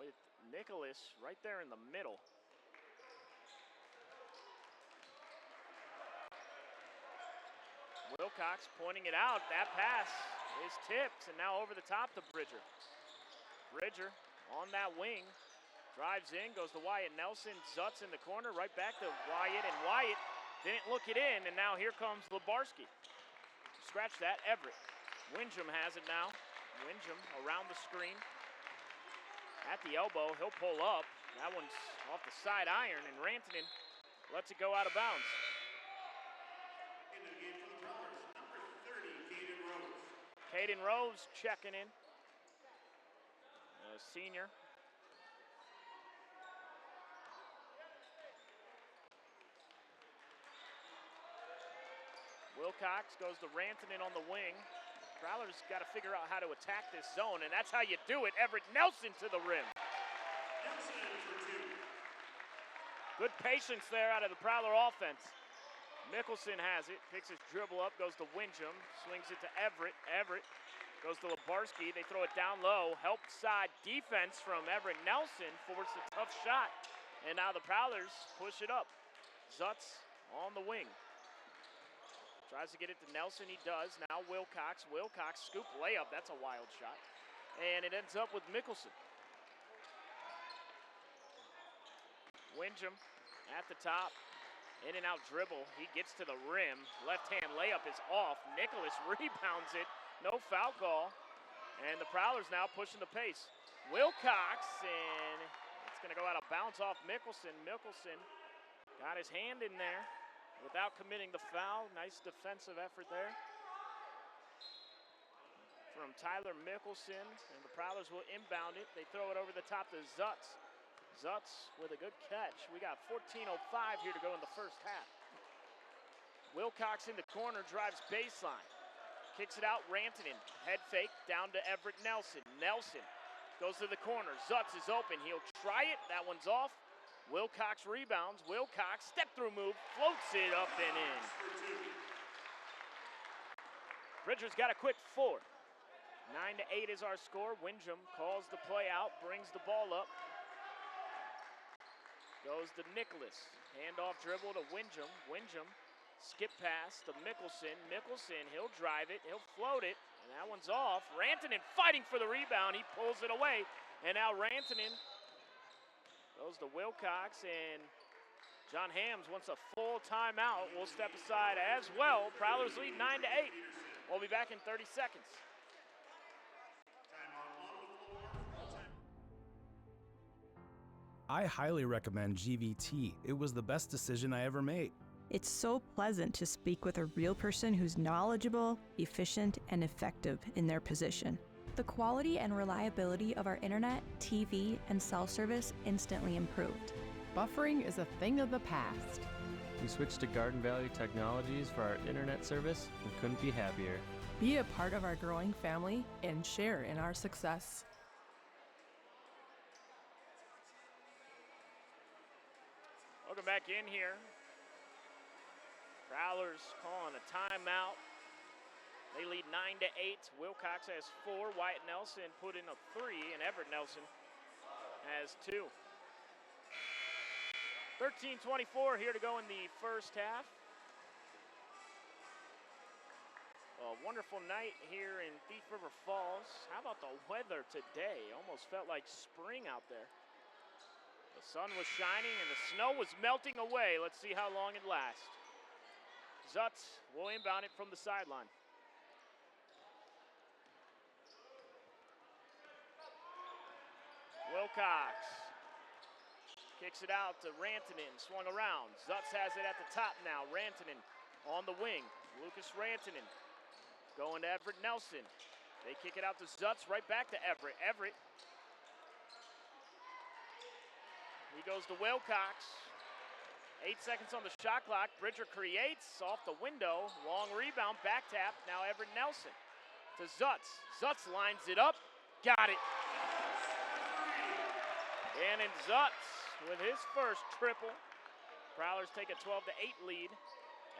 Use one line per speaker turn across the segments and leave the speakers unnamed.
with Nicholas right there in the middle. Wilcox pointing it out. That pass is tipped, and now over the top to Bridger. Bridger on that wing, drives in, goes to Wyatt Nelson. Zutz in the corner, right back to Wyatt, and Wyatt didn't look it in, and now here comes Lebarski. Scratch that, Everett. Windham has it now. Windham around the screen. At the elbow, he'll pull up. That one's off the side iron, and Rantanen lets it go out of bounds.
Into the game for the Prowlers, number 30, Caden Rose.
Caden Rose checking in. A senior. Wilcox goes to Rantanen on the wing. Prowlers got to figure out how to attack this zone, and that's how you do it. Everett Nelson to the rim.
Nelson for 2.
Good patience there out of the Prowler offense. Mickelson has it, picks his dribble up, goes to Windham, swings it to Everett. Everett goes to Lebarski. They throw it down low. Help side defense from Everett Nelson, forced a tough shot. And now the Prowlers push it up. Zutz on the wing. Tries to get it to Nelson, he does. Now Wilcox, scoop layup, that's a wild shot. And it ends up with Mickelson. Windham at the top, in and out dribble. He gets to the rim, left-hand layup is off. Nicholas rebounds it, no foul call. And the Prowlers now pushing the pace. Wilcox, and it's gonna go out of bounds off Mickelson. Mickelson got his hand in there without committing the foul. Nice defensive effort there from Tyler Mickelson, and the Prowlers will inbound it. They throw it over the top to Zutz. Zutz with a good catch. We got 14:05 here to go in the first half. Wilcox in the corner, drives baseline. Kicks it out, Rantanen. Head fake down to Everett Nelson. Nelson goes to the corner. Zutz is open. He'll try it. That one's off. Wilcox rebounds. Wilcox, step-through move, floats it up and in. Bridger's got a quick 4. 9-8 is our score. Windham calls the play out, brings the ball up. Goes to Nicholas. Handoff dribble to Windham. Windham, skip pass to Mickelson. Mickelson, he'll drive it, he'll float it, and that one's off. Rantanen fighting for the rebound. He pulls it away, and now Rantanen goes to Wilcox, and John Hams wants a full timeout. We'll step aside as well. Prowlers lead 9-8. We'll be back in 30 seconds.
I highly recommend GVT. It was the best decision I ever made.
It's so pleasant to speak with a real person who's knowledgeable, efficient, and effective in their position. The quality and reliability of our internet, TV, and cell service instantly improved.
Buffering is a thing of the past.
We switched to Garden Valley Technologies for our internet service and couldn't be happier.
Be a part of our growing family and share in our success.
Welcome back in here. Prowlers calling a timeout. They lead 9-8. Wilcox has 4. Wyatt Nelson put in a 3, and Everett Nelson has 2. 13:24 here to go in the first half. A wonderful night here in Thief River Falls. How about the weather today? Almost felt like spring out there. The sun was shining and the snow was melting away. Let's see how long it lasts. Zutz will inbound it from the sideline. Wilcox kicks it out to Rantanen, swung around. Zutz has it at the top now. Rantanen on the wing. Lucas Rantanen going to Everett Nelson. They kick it out to Zutz, right back to Everett. Everett, he goes to Wilcox. 8 seconds on the shot clock. Bridger creates off the window. Long rebound, back tap. Now Everett Nelson to Zutz. Zutz lines it up. Got it. And in Zutz with his first triple. Prowlers take a 12-8 lead.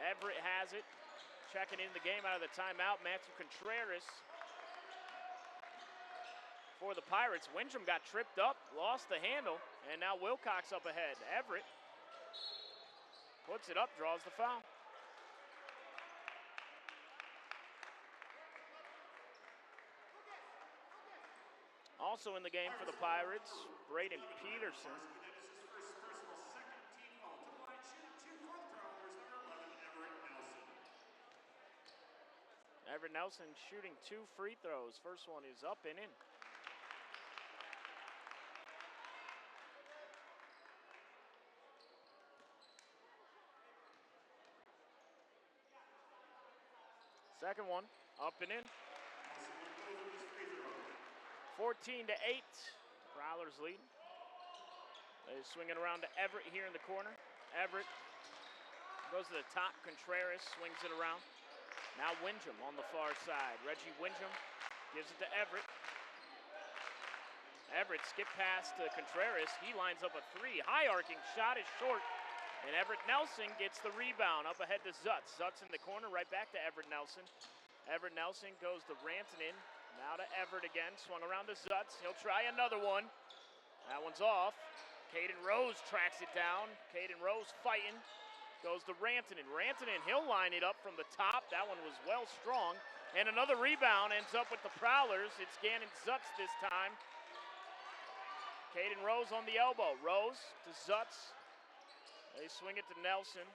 Everett has it. Checking in the game out of the timeout, Matthew Contreras. for the Pirates. Windham got tripped up, lost the handle, and now Wilcox up ahead. Everett puts it up, draws the foul. Also in the game for the Pirates, Braden Peterson.
That is his first personal second team foul. To the line, shooting 2 for the Prowlers, number 11, Everett Nelson.
Everett Nelson shooting 2 free throws. First one is up and in. Second one, up and in. 14-8, Prowlers lead. They swing it around to Everett here in the corner. Everett goes to the top. Contreras swings it around. Now Windham on the far side. Reggie Windham gives it to Everett. Everett skip pass to Contreras. He lines up a 3. High arcing shot is short. And Everett Nelson gets the rebound up ahead to Zutz. Zutz in the corner, right back to Everett Nelson. Everett Nelson goes to Rantanen. Now to Everett again, swung around to Zutz. He'll try another one. That one's off. Caden Rose tracks it down. Caden Rose fighting. Goes to Rantanen. Rantanen, he'll line it up from the top. That one was well strong. And another rebound ends up with the Prowlers. It's Gannon Zutz this time. Caden Rose on the elbow. Rose to Zutz. They swing it to Nelson.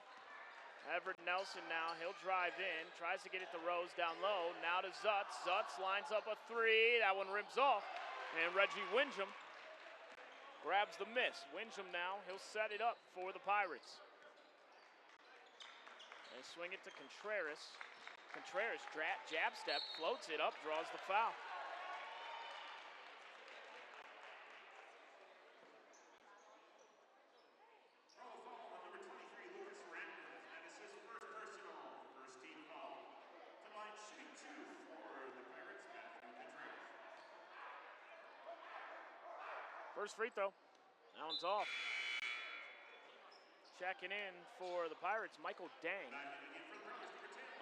Everett Nelson now, he'll drive in, tries to get it to Rose down low, now to Zutz. Zutz lines up a 3, that one rims off, and Reggie Windham grabs the miss. Windham now, he'll set it up for the Pirates. They swing it to Contreras. Contreras jab step, floats it up, draws the foul. First free throw. That one's off. Checking in for the Pirates, Michael Dang.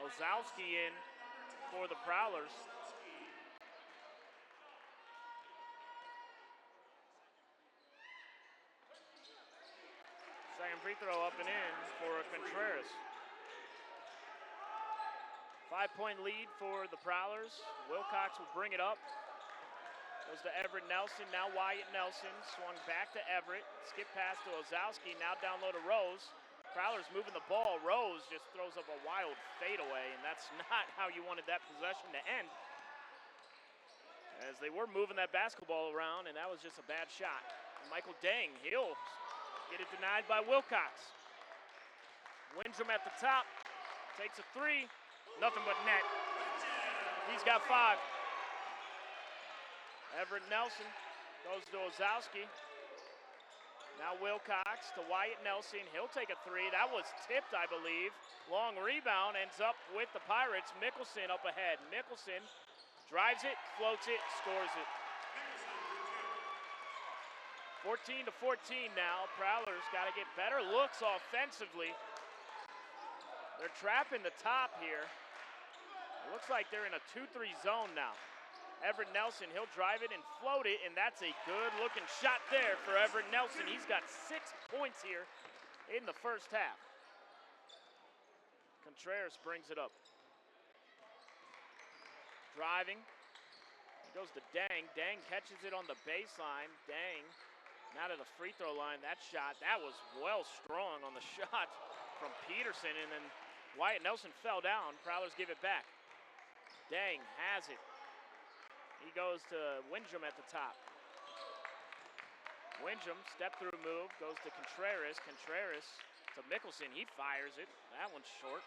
Ozowski in for the Prowlers. Second free throw up and in for Contreras. 5-point lead for the Prowlers. Wilcox will bring it up. Goes to Everett Nelson, now Wyatt Nelson, swung back to Everett, skip pass to Ozowski, now down low to Rose. Prowlers moving the ball, Rose just throws up a wild fadeaway, and that's not how you wanted that possession to end. As they were moving that basketball around, and that was just a bad shot. Michael Dang, he'll get it denied by Wilcox. Windham at the top, takes a 3, nothing but net. He's got 5. Everett Nelson goes to Ozowski. Now Wilcox to Wyatt Nelson. He'll take a 3. That was tipped, I believe. Long rebound ends up with the Pirates. Mickelson up ahead. Mickelson drives it, floats it, scores it. 14-14 now. Prowlers got to get better looks offensively. They're trapping the top here. It looks like they're in a 2-3 zone now. Everett Nelson, he'll drive it and float it, and that's a good-looking shot there for Everett Nelson. He's got 6 points here in the first half. Contreras brings it up. Driving. He goes to Dang. Dang catches it on the baseline. Dang now to the free throw line. That shot, that was well strong on the shot from Peterson, and then Wyatt Nelson fell down. Prowlers give it back. Dang has it. He goes to Windham at the top. Windham, step-through move, goes to Contreras. Contreras to Mickelson. He fires it. That one's short.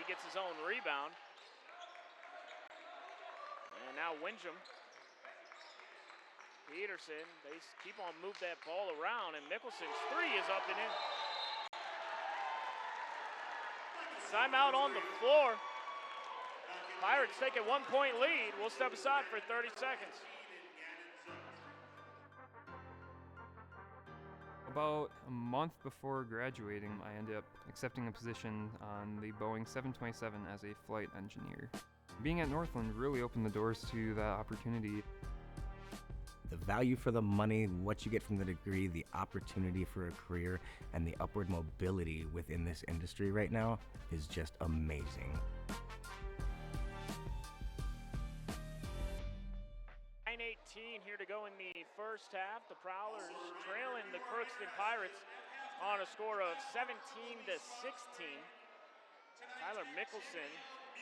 He gets his own rebound. And now Windham. Peterson, they keep on moving that ball around, and Mickelson's 3 is up and in. Timeout on the floor. Pirates take a 1-point lead. We'll step aside for 30 seconds.
About a month before graduating, I ended up accepting a position on the Boeing 727 as a flight engineer. Being at Northland really opened the doors to that opportunity.
The value for the money, what you get from the degree, the opportunity for a career, and the upward mobility within this industry right now is just amazing.
9:18 here to go in the first half. The Prowlers trailing the Crookston Pirates on a score of 17-16. Tyler Mickelson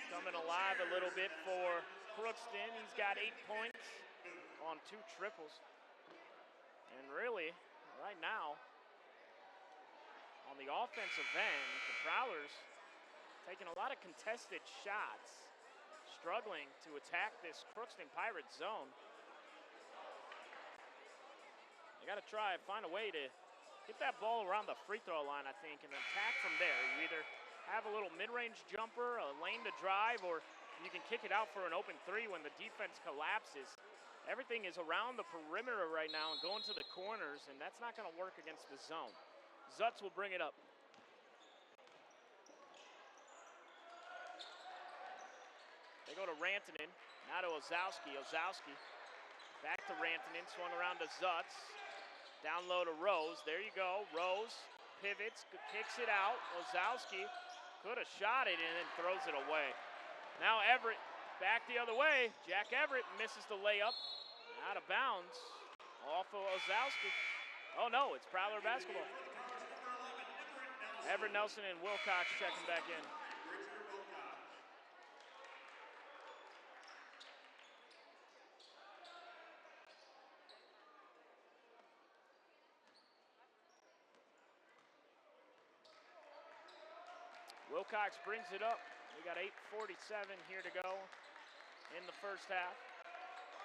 coming alive a little bit for Crookston. He's got 8 points on 2 triples. And really, right now, on the offensive end, the Prowlers taking a lot of contested shots, struggling to attack this Crookston Pirates zone. You got to try and find a way to get that ball around the free throw line, I think, and attack from there. You either have a little mid-range jumper, a lane to drive, or you can kick it out for an open 3 when the defense collapses. Everything is around the perimeter right now and going to the corners, and that's not going to work against the zone. Zutz will bring it up. They go to Rantanen, now to Ozowski. Ozowski back to Rantanen, swung around to Zutz. Down low to Rose. There you go. Rose pivots, kicks it out. Ozowski could have shot it and then throws it away. Now Everett back the other way. Jack Everett misses the layup. Out of bounds. Off of Ozowski. Oh no, it's Prowler basketball. Everett Nelson and Wilcox checking back in. Wilcox brings it up. We got 8:47 here to go in the first half.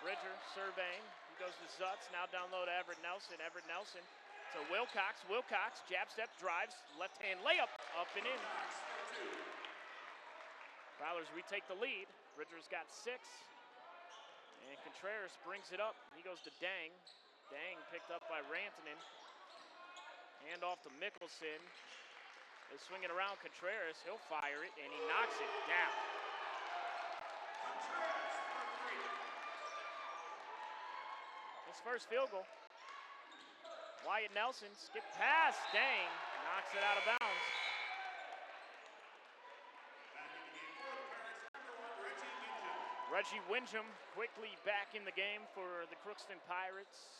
Bridger surveying. He goes to Zutz. Now down low to Everett Nelson. Everett Nelson to Wilcox. Wilcox, jab step, drives, left-hand layup, up and in. Prowlers retake the lead. Bridger's got 6. And Contreras brings it up. He goes to Dang. Dang picked up by Rantanen. Hand off to Mickelson. They swing it around Contreras. He'll fire it, and he knocks it down. His first field goal. Wyatt Nelson, skip pass, Dang, knocks it out of bounds. Reggie Windham quickly back in the game for the Crookston Pirates.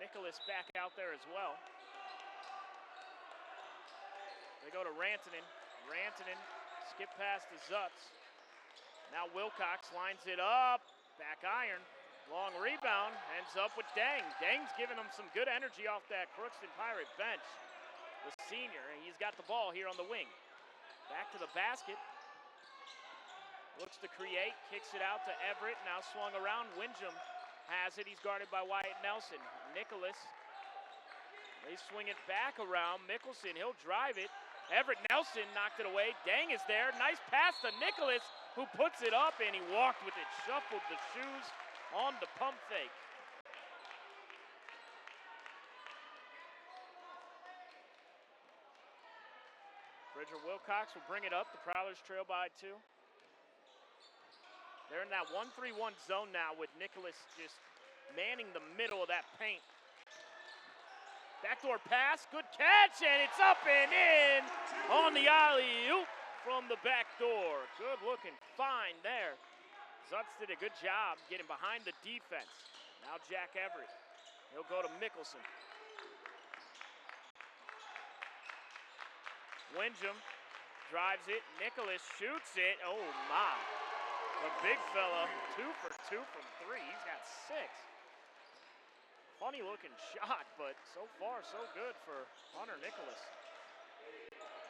Nicholas back out there as well. They go to Rantanen. Rantanen, skip pass to Zutz. Now Wilcox lines it up. Back iron. Long rebound. Ends up with Dang. Dang's giving him some good energy off that Crookston Pirate bench. The senior. He's got the ball here on the wing. Back to the basket. Looks to create. Kicks it out to Everett. Now swung around. Windham has it. He's guarded by Wyatt Nelson. Nicholas. They swing it back around. Mickelson, he'll drive it. Everett Nelson knocked it away. Dang is there. Nice pass to Nicholas, who puts it up, and he walked with it. Shuffled the shoes on the pump fake. Bridger Wilcox will bring it up. The Prowlers trail by 2. They're in that 1-3-1 zone now with Nicholas just manning the middle of that paint. Backdoor pass, good catch, and it's up and in on the alley-oop from the back door. Good looking find there. Zutz did a good job getting behind the defense. Now Jack Everett. He'll go to Mickelson. Windham drives it. Nicholas shoots it. Oh my. The big fella, 2 for 2 from 3. He's got 6. Funny looking shot, but so far so good for Hunter Nicholas.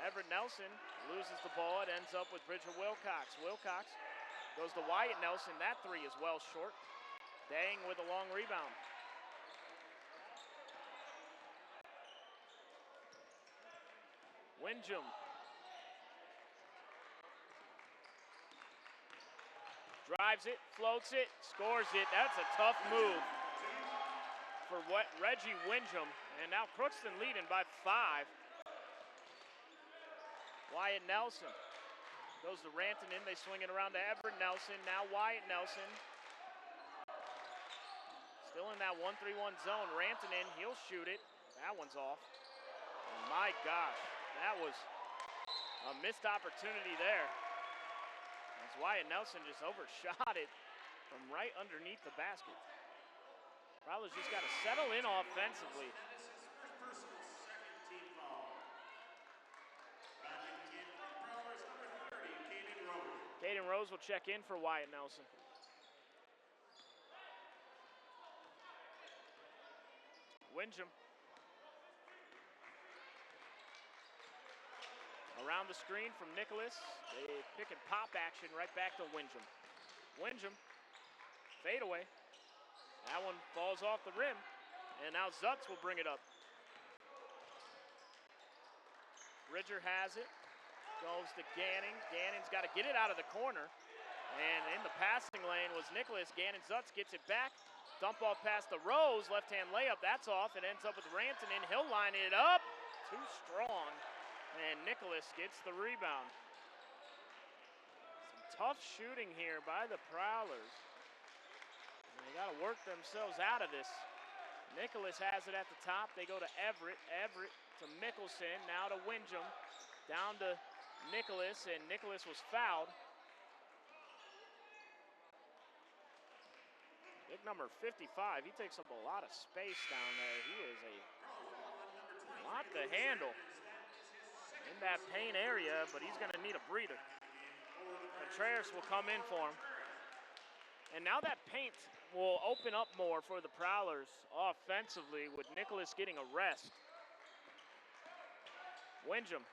Everett Nelson loses the ball. It ends up with Bridger Wilcox. Wilcox goes to Wyatt Nelson. That 3 is well short. Dang with a long rebound. Windham. Drives it, floats it, scores it. That's a tough move for Reggie Windham. And now Crookston leading by 5. Wyatt Nelson goes to Rantanen. They swing it around to Everett Nelson. Now Wyatt Nelson. Still in that 1-3-1 zone. Rantanen, he'll shoot it. That one's off. And my gosh, that was a missed opportunity there. As Wyatt Nelson just overshot it from right underneath the basket. Prowler's just got to settle in offensively.
And this is his first personal second team foul. Back in the game for the Prowlers, number 30, Caden Rose.
Caden Rose will check in for Wyatt Nelson. Winjum. Around the screen from Nicholas. They pick and pop action right back to Winjum. Winjum, fade away. That one falls off the rim. And now Zutz will bring it up. Bridger has it. Goes to Gannon. Gannon's got to get it out of the corner. And in the passing lane was Nicholas. Gannon Zutz gets it back. Dump off past the Rose, left-hand layup, that's off. It ends up with Rantanen, he'll line it up. Too strong, and Nicholas gets the rebound. Some tough shooting here by the Prowlers. And they gotta work themselves out of this. Nicholas has it at the top, they go to Everett. Everett to Mickelson, now to Winjum. Down to Nicholas, and Nicholas was fouled. Big number 55, he takes up a lot of space down there. He is a lot to handle in that paint area, but he's gonna need a breather. Contreras will come in for him. And now that paint will open up more for the Prowlers offensively with Nicholas getting a rest. Winjum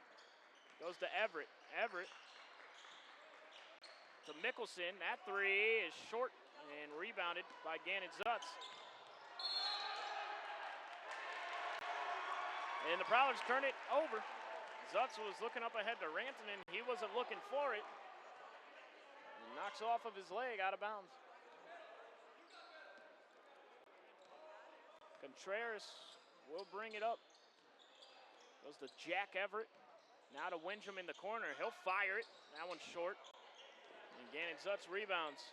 goes to Everett. Everett to Mickelson. That three is short and rebounded by Gannon Zutz. And the Prowlers turn it over. Zutz was looking up ahead to Rantanen. He wasn't looking for it. And knocks off of his leg out of bounds. Contreras will bring it up. Goes to Jack Everett. Now to Winjum in the corner. He'll fire it. That one's short. And Gannon Zutz rebounds.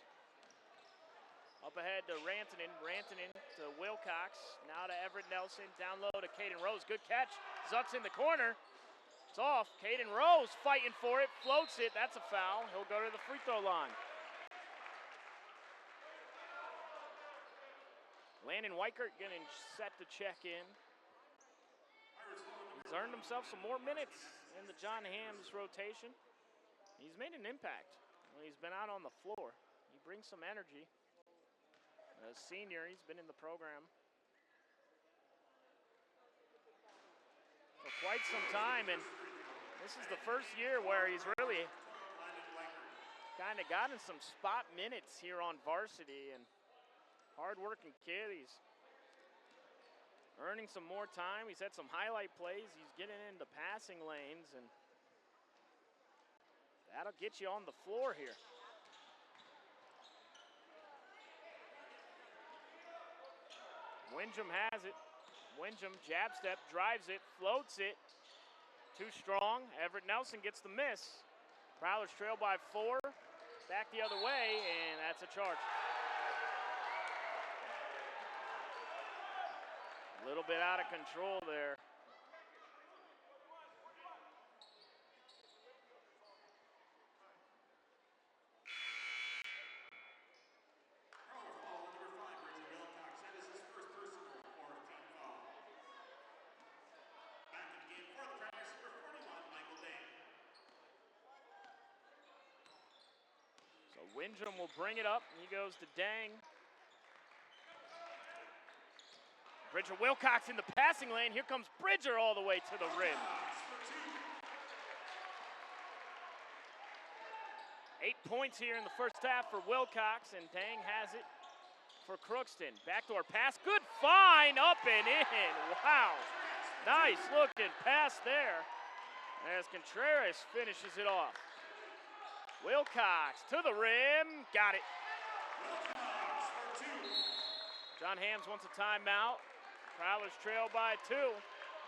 Up ahead to Rantanen. Rantanen to Wilcox. Now to Everett Nelson. Down low to Caden Rose. Good catch. Zutz in the corner. It's off. Caden Rose fighting for it. Floats it. That's a foul. He'll go to the free throw line. Landon Weichert getting set to check in. He's earned himself some more minutes in the John Hams rotation. He's made an impact when he's been out on the floor. He brings some energy. As a senior, he's been in the program for quite some time, and this is the first year where he's really kind of gotten some spot minutes here on varsity, and hard-working kid. He's earning some more time. He's had some highlight plays. He's getting into passing lanes, and that'll get you on the floor here. Winjum has it. Winjum jab step, drives it, floats it. Too strong. Everett Nelson gets the miss. Prowlers trail by 4. Back the other way, and that's a charge. A little bit out of control there. Winjum will bring it up. He goes to Dang. Bridger Wilcox in the passing lane. Here comes Bridger all the way to the rim. 8 points here in the first half for Wilcox, and Dang has it for Crookston. Backdoor pass. Good find, up and in. Wow. Nice looking pass there as Contreras finishes it off. Wilcox to the rim, got it. John Hams wants a timeout. Prowlers trail by 2.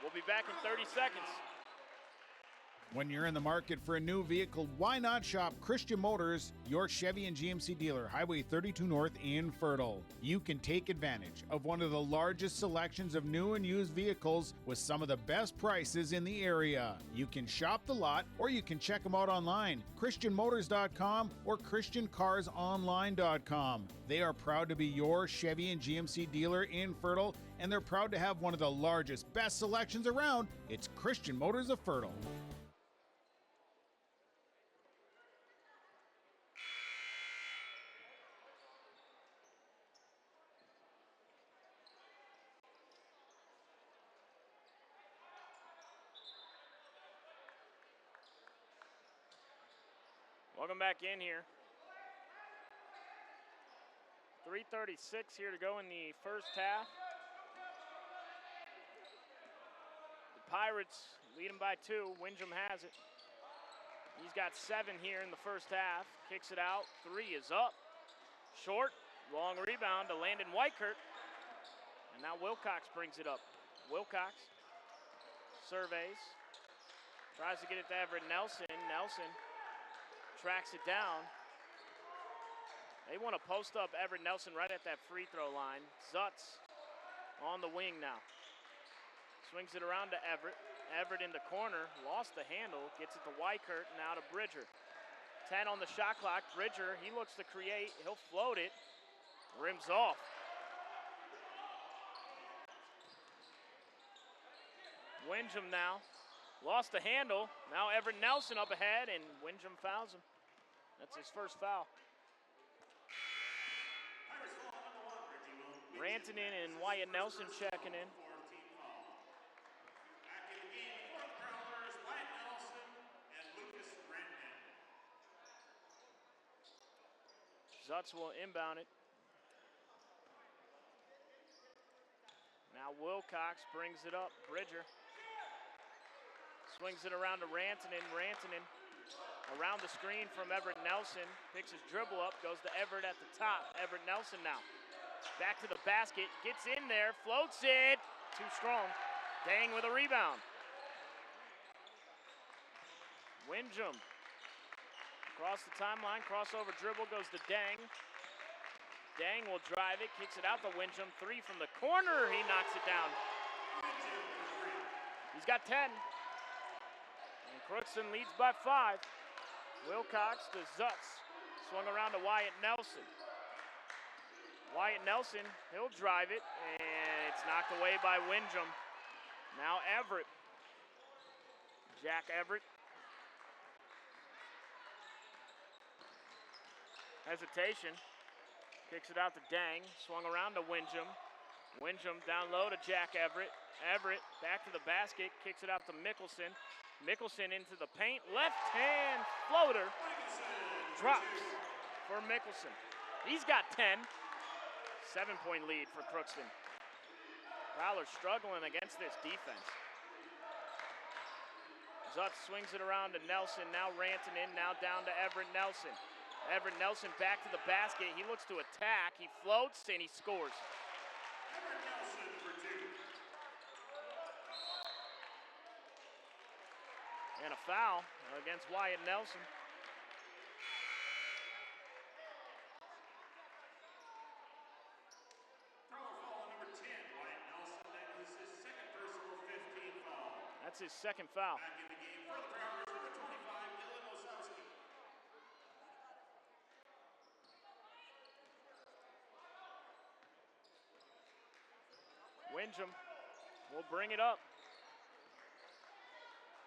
We'll be back in 30 seconds.
When you're in the market for a new vehicle, why not shop Christian Motors, your Chevy and GMC dealer, Highway 32 North in Fertile. You can take advantage of one of the largest selections of new and used vehicles with some of the best prices in the area. You can shop the lot or you can check them out online, christianmotors.com or christiancarsonline.com. They are proud to be your Chevy and GMC dealer in Fertile, and they're proud to have one of the largest, best selections around. It's Christian Motors of Fertile.
Welcome back in here. 3:36 here to go in the first half. The Pirates lead them by 2. Windham has it. He's got 7 here in the first half. Kicks it out. 3 is up. Short. Long rebound to Landon Whitekirk. And now Wilcox brings it up. Wilcox surveys. Tries to get it to Everett Nelson. Nelson tracks it down. They want to post up Everett Nelson right at that free throw line. Zutz on the wing now. Swings it around to Everett. Everett in the corner, lost the handle, gets it to Whitekirk, now to Bridger. 10 on the shot clock. Bridger, he looks to create. He'll float it. Rims off. Windham now. Lost the handle. Now Everett Nelson up ahead, and Windham fouls him. That's his first foul. Rantanen and Wyatt Nelson checking in.
Back in the game for the Prowlers, Wyatt Nelson and Lucas Rantanen.
Zutz will inbound it. Now Wilcox brings it up. Bridger swings it around to Rantanen. Rantanen around the screen from Everett Nelson. Picks his dribble up, goes to Everett at the top. Everett Nelson now. Back to the basket, gets in there, floats it. Too strong. Dang with a rebound. Windham. Across the timeline, crossover dribble goes to Dang. Dang will drive it, kicks it out to Windham. 3 from the corner, he knocks it down. He's got 10. And Crookston leads by 5. Wilcox to Zutz. Swung around to Wyatt Nelson. Wyatt Nelson, he'll drive it, and it's knocked away by Windham. Now Everett. Jack Everett. Hesitation. Kicks it out to Dang. Swung around to Windham. Windham down low to Jack Everett. Everett back to the basket. Kicks it out to Mickelson. Mickelson into the paint. Left hand floater. Drops for Mickelson. He's got 10. 7-point lead for Crookston. Prowlers struggling against this defense. Zutz swings it around to Nelson. Now Rantanen. Now down to Everett Nelson. Everett Nelson back to the basket. He looks to attack. He floats and he scores.
Everett Nelson for 2.
And a foul against Wyatt Nelson.
Prowler foul on number 10, Wyatt Nelson. That is his second personal 15 foul.
That's his second foul.
Back in the game for the Prowlers, number 25, Dylan Osowski.
Windham will bring it up.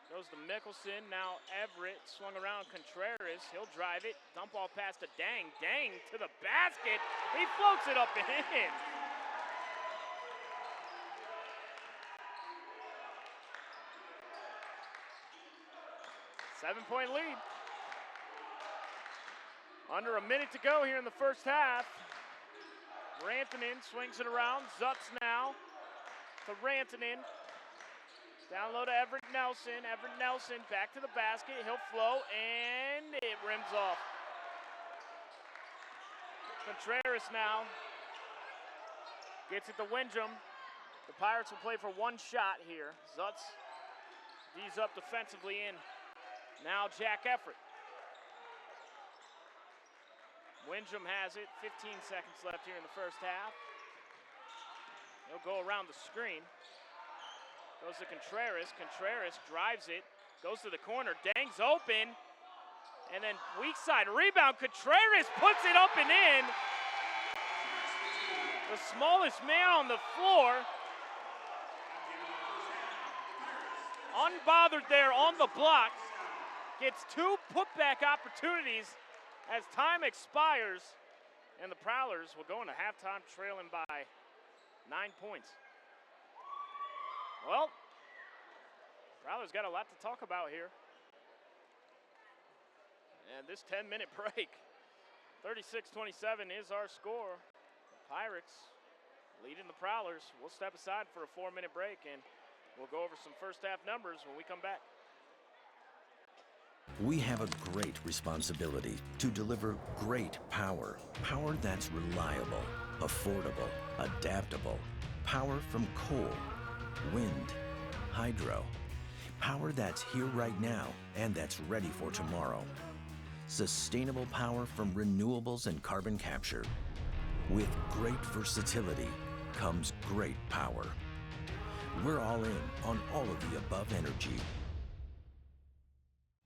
Goes to Mickelson. Now Everett swung around Contreras. He'll drive it. Dump ball pass to Dang. Dang to the basket. He floats it up and in. Seven-point lead. Under a minute to go here in the first half. Rantanen swings it around. Zutz now to Rantanen. Down low to Everett Nelson. Everett Nelson back to the basket. He'll float, and it rims off. Contreras now gets it to Windham. The Pirates will play for one shot here. Zutz D's up defensively in Now Jack Effort. Windham has it, 15 seconds left here in the first half. He'll go around the screen. Goes to Contreras. Contreras drives it, goes to the corner, Dang's open, and then weak side rebound. Contreras puts it up and in. The smallest man on the floor. Unbothered there on the block. Gets two putback opportunities as time expires, and the Prowlers will go into halftime trailing by 9 points. Well, Prowlers got a lot to talk about here. And this 10-minute break, 36-27 is our score. Pirates leading the Prowlers. We'll step aside for a 4-minute break, and we'll go over some first half numbers when we come back.
We have a great responsibility to deliver great power. Power that's reliable, affordable, adaptable. Power from coal, wind, hydro. Power that's here right now and that's ready for tomorrow. Sustainable power from renewables and carbon capture. With great versatility comes great power. We're all in on all of the above energy.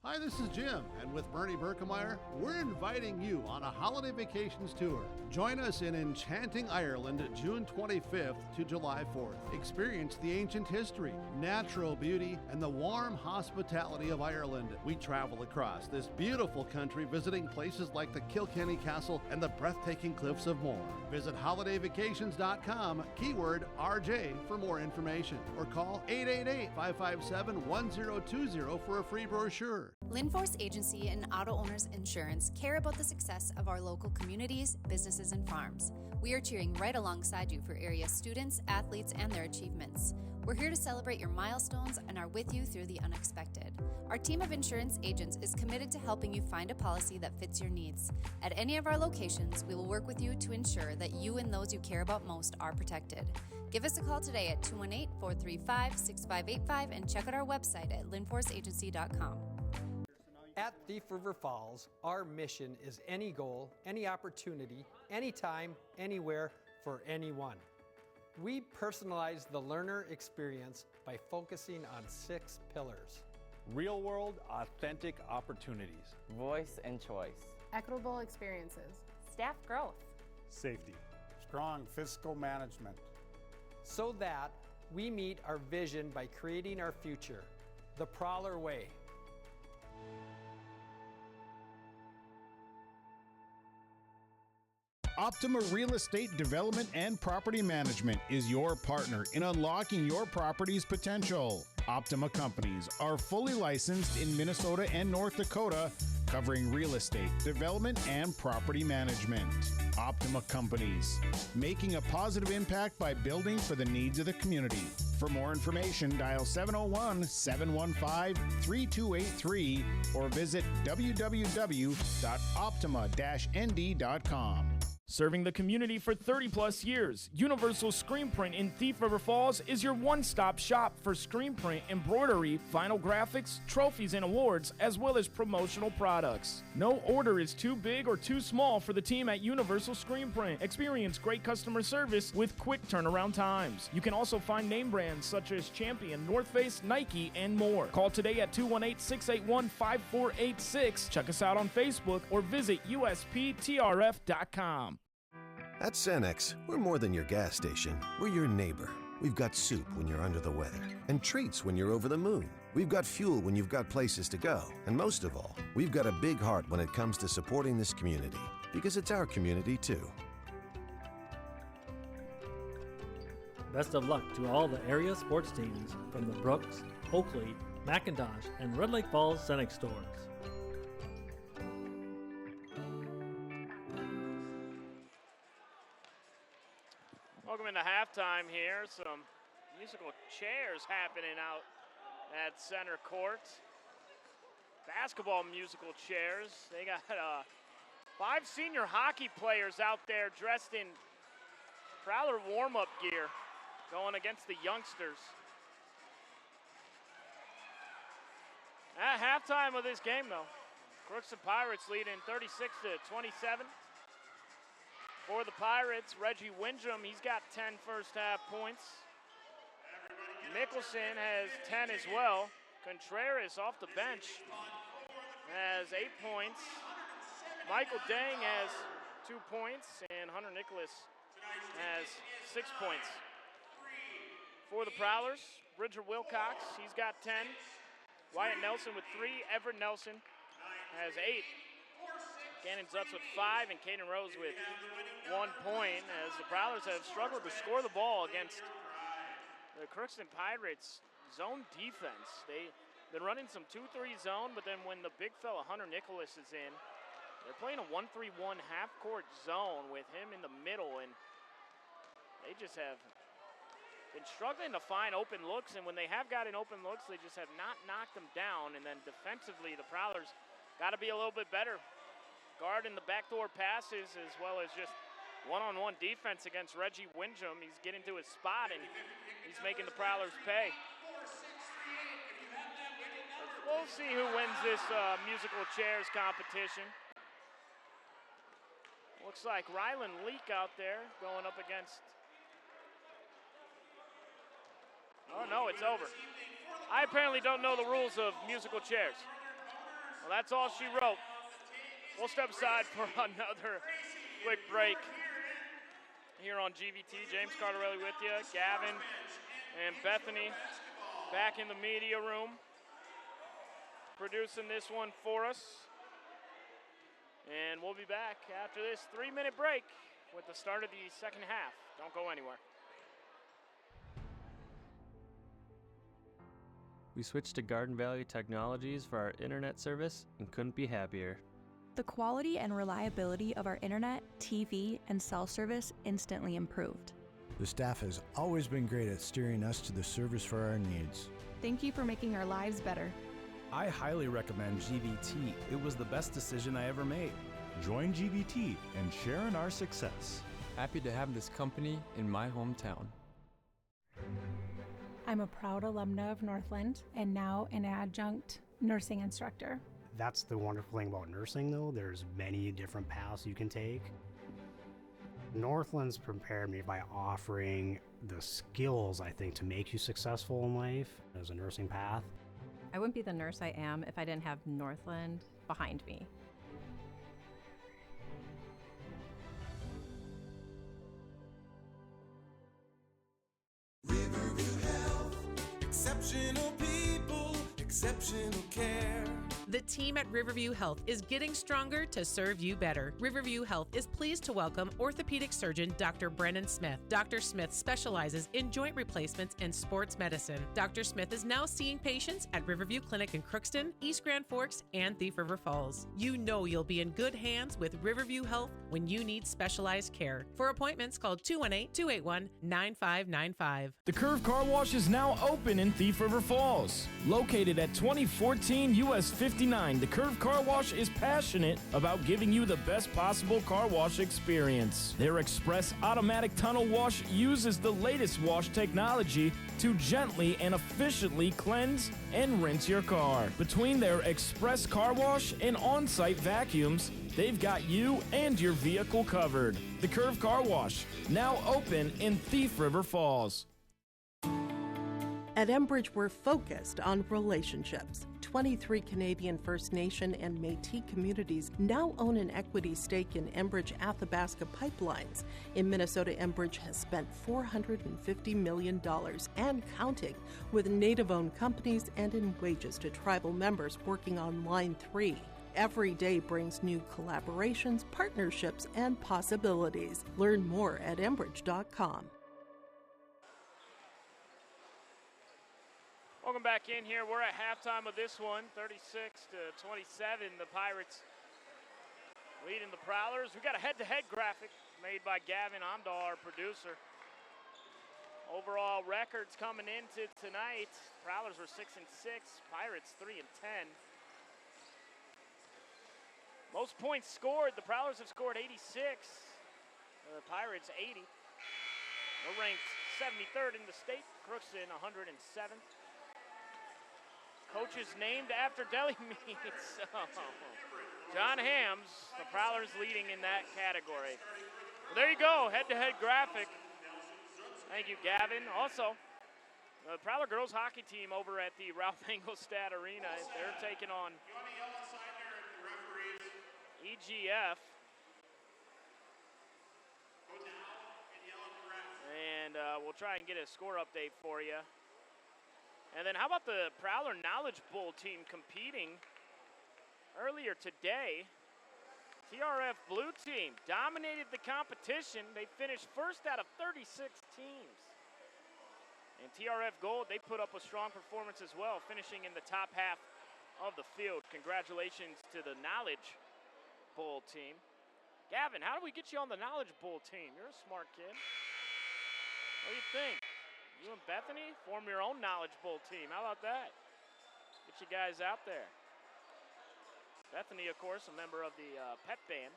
Hi, this is Jim, and with Bernie Berkemeyer, we're inviting you on a holiday vacations tour. Join us in enchanting Ireland June 25th to July 4th. Experience the ancient history, natural beauty, and the warm hospitality of Ireland. We travel across this beautiful country visiting places like the Kilkenny Castle and the breathtaking cliffs of Moher. Visit holidayvacations.com, keyword RJ for more information, or call 888-557-1020 for a free brochure.
Linforce Agency and Auto Owners Insurance care about the success of our local communities, businesses, and farms. We are cheering right alongside you for area students, athletes, and their achievements. We're here to celebrate your milestones and are with you through the unexpected. Our team of insurance agents is committed to helping you find a policy that fits your needs. At any of our locations, we will work with you to ensure that you and those you care about most are protected. Give us a call today at 218-435-6585 and check out our website at linforceagency.com.
At Thief River Falls, our mission is any goal, any opportunity, anytime, anywhere, for anyone. We personalize the learner experience by focusing on 6 pillars.
Real-world, authentic opportunities.
Voice and choice.
Equitable experiences.
Staff growth.
Safety. Strong fiscal management.
So that we meet our vision by creating our future, the Prowler way.
Optima Real Estate Development and Property Management is your partner in unlocking your property's potential. Optima Companies are fully licensed in Minnesota and North Dakota, covering real estate, development, and property management. Optima Companies, making a positive impact by building for the needs of the community. For more information, dial 701-715-3283 or visit www.optima-nd.com.
Serving the community for 30-plus years, Universal Screen Print in Thief River Falls is your one-stop shop for screen print, embroidery, vinyl graphics, trophies, and awards, as well as promotional products. No order is too big or too small for the team at Universal Screen Print. Experience great customer service with quick turnaround times. You can also find name brands such as Champion, North Face, Nike, and more. Call today at 218-681-5486. Check us out on Facebook or visit usptrf.com.
At Cenex, we're more than your gas station. We're your neighbor. We've got soup when you're under the weather, and treats when you're over the moon. We've got fuel when you've got places to go. And most of all, we've got a big heart when it comes to supporting this community, because it's our community too.
Best of luck to all the area sports teams from the Brooks, Oakley, McIntosh, and Red Lake Falls Cenex stores.
Welcome into halftime here. Some musical chairs happening out at center court. Basketball musical chairs. They got 5 senior hockey players out there dressed in Prowler warm-up gear going against the youngsters. At halftime of this game, though, Crookston Pirates leading 36-27. For the Pirates, Reggie Windham, he's got 10 first half points. Mickelson has 10 as well. Contreras off the bench has 8 points. Michael Dang has 2 points, and Hunter Nicholas has 6 points. For the Prowlers, Bridger Wilcox, he's got 10. Wyatt Nelson with 3. Everett Nelson has 8. Gannon Zutz with 5, and Caden Rose with 1 point, as the Prowlers have struggled to score the ball against the Crookston Pirates zone defense. They've been running some 2-3 zone, but then when the big fella Hunter Nicholas is in, they're playing a 1-3-1 half-court zone with him in the middle, and they just have been struggling to find open looks, and when they have gotten open looks, they just have not knocked them down. And then defensively, the Prowlers got to be a little bit better. Guarding the backdoor passes as well as just one-on-one defense against Reggie Windham. He's getting to his spot, and he's making the Prowlers pay. We'll see who wins this musical chairs competition. Looks like Rylan Leak out there going up against... Oh no, it's over. I apparently don't know the rules of musical chairs. Well, that's all she wrote. We'll step aside for another quick break here on GVT. James Cardarelli with you. Gavin and Bethany back in the media room producing this one for us. And we'll be back after this 3-minute break with the start of the second half. Don't go anywhere.
We switched to Garden Valley Technologies for our internet service and couldn't be happier.
The quality and reliability of our internet, TV, and cell service instantly improved.
The staff has always been great at steering us to the service for our needs.
Thank you for making our lives better.
I highly recommend GVT. It was the best decision I ever made.
Join GVT and share in our success.
Happy to have this company in my hometown.
I'm a proud alumna of Northland and now an adjunct nursing instructor.
That's the wonderful thing about nursing, though. There's many different paths you can take. Northland's prepared me by offering the skills, I think, to make you successful in life as a nursing path.
I wouldn't be the nurse I am if I didn't have Northland behind me.
Riverview Health, exceptional people, exceptional care.
The team at Riverview Health is getting stronger to serve you better. Riverview Health is pleased to welcome orthopedic surgeon Dr. Brennan Smith. Dr. Smith specializes in joint replacements and sports medicine. Dr. Smith is now seeing patients at Riverview Clinic in Crookston, East Grand Forks, and Thief River Falls. You know you'll be in good hands with Riverview Health when you need specialized care. For appointments, call 218-281-9595.
The Curve Car Wash is now open in Thief River Falls. Located at 2014 US 59, the Curve Car Wash is passionate about giving you the best possible car wash experience. Their express automatic tunnel wash uses the latest wash technology to gently and efficiently cleanse and rinse your car. Between their express car wash and on-site vacuums, they've got you and your vehicle covered. The Curve Car Wash, now open in Thief River Falls.
At Enbridge, we're focused on relationships. 23 Canadian First Nation and Métis communities now own an equity stake in Enbridge Athabasca Pipelines. In Minnesota, Enbridge has spent $450 million and counting with Native-owned companies and in wages to tribal members working on Line 3. Every day brings new collaborations, partnerships, and possibilities. Learn more at Enbridge.com.
Welcome back in here. We're at halftime of this one, 36-27. The Pirates leading the Prowlers. We got a head-to-head graphic made by Gavin Amdahl, our producer. Overall records coming into tonight. Prowlers were 6-6, Pirates 3-10. Most points scored. The Prowlers have scored 86. The Pirates 80. We're ranked 73rd in the state. Crookston 107th. Coaches named after deli meats. So, John Hams, the Prowlers leading in that category. Well, there you go, head-to-head graphic. Thank you, Gavin. Also, the Prowler girls hockey team over at the Ralph Engelstad Arena, they're taking on EGF. And we'll try and get a score update for you. And then how about the Prowler Knowledge Bowl team competing earlier today? TRF Blue Team dominated the competition. They finished first out of 36 teams. And TRF Gold, they put up a strong performance as well, finishing in the top half of the field. Congratulations to the Knowledge Bowl team. Gavin, how do we get you on the Knowledge Bowl team? You're a smart kid. What do you think? You and Bethany form your own Knowledge Bowl team. How about that? Get you guys out there. Bethany, of course, a member of the pep band.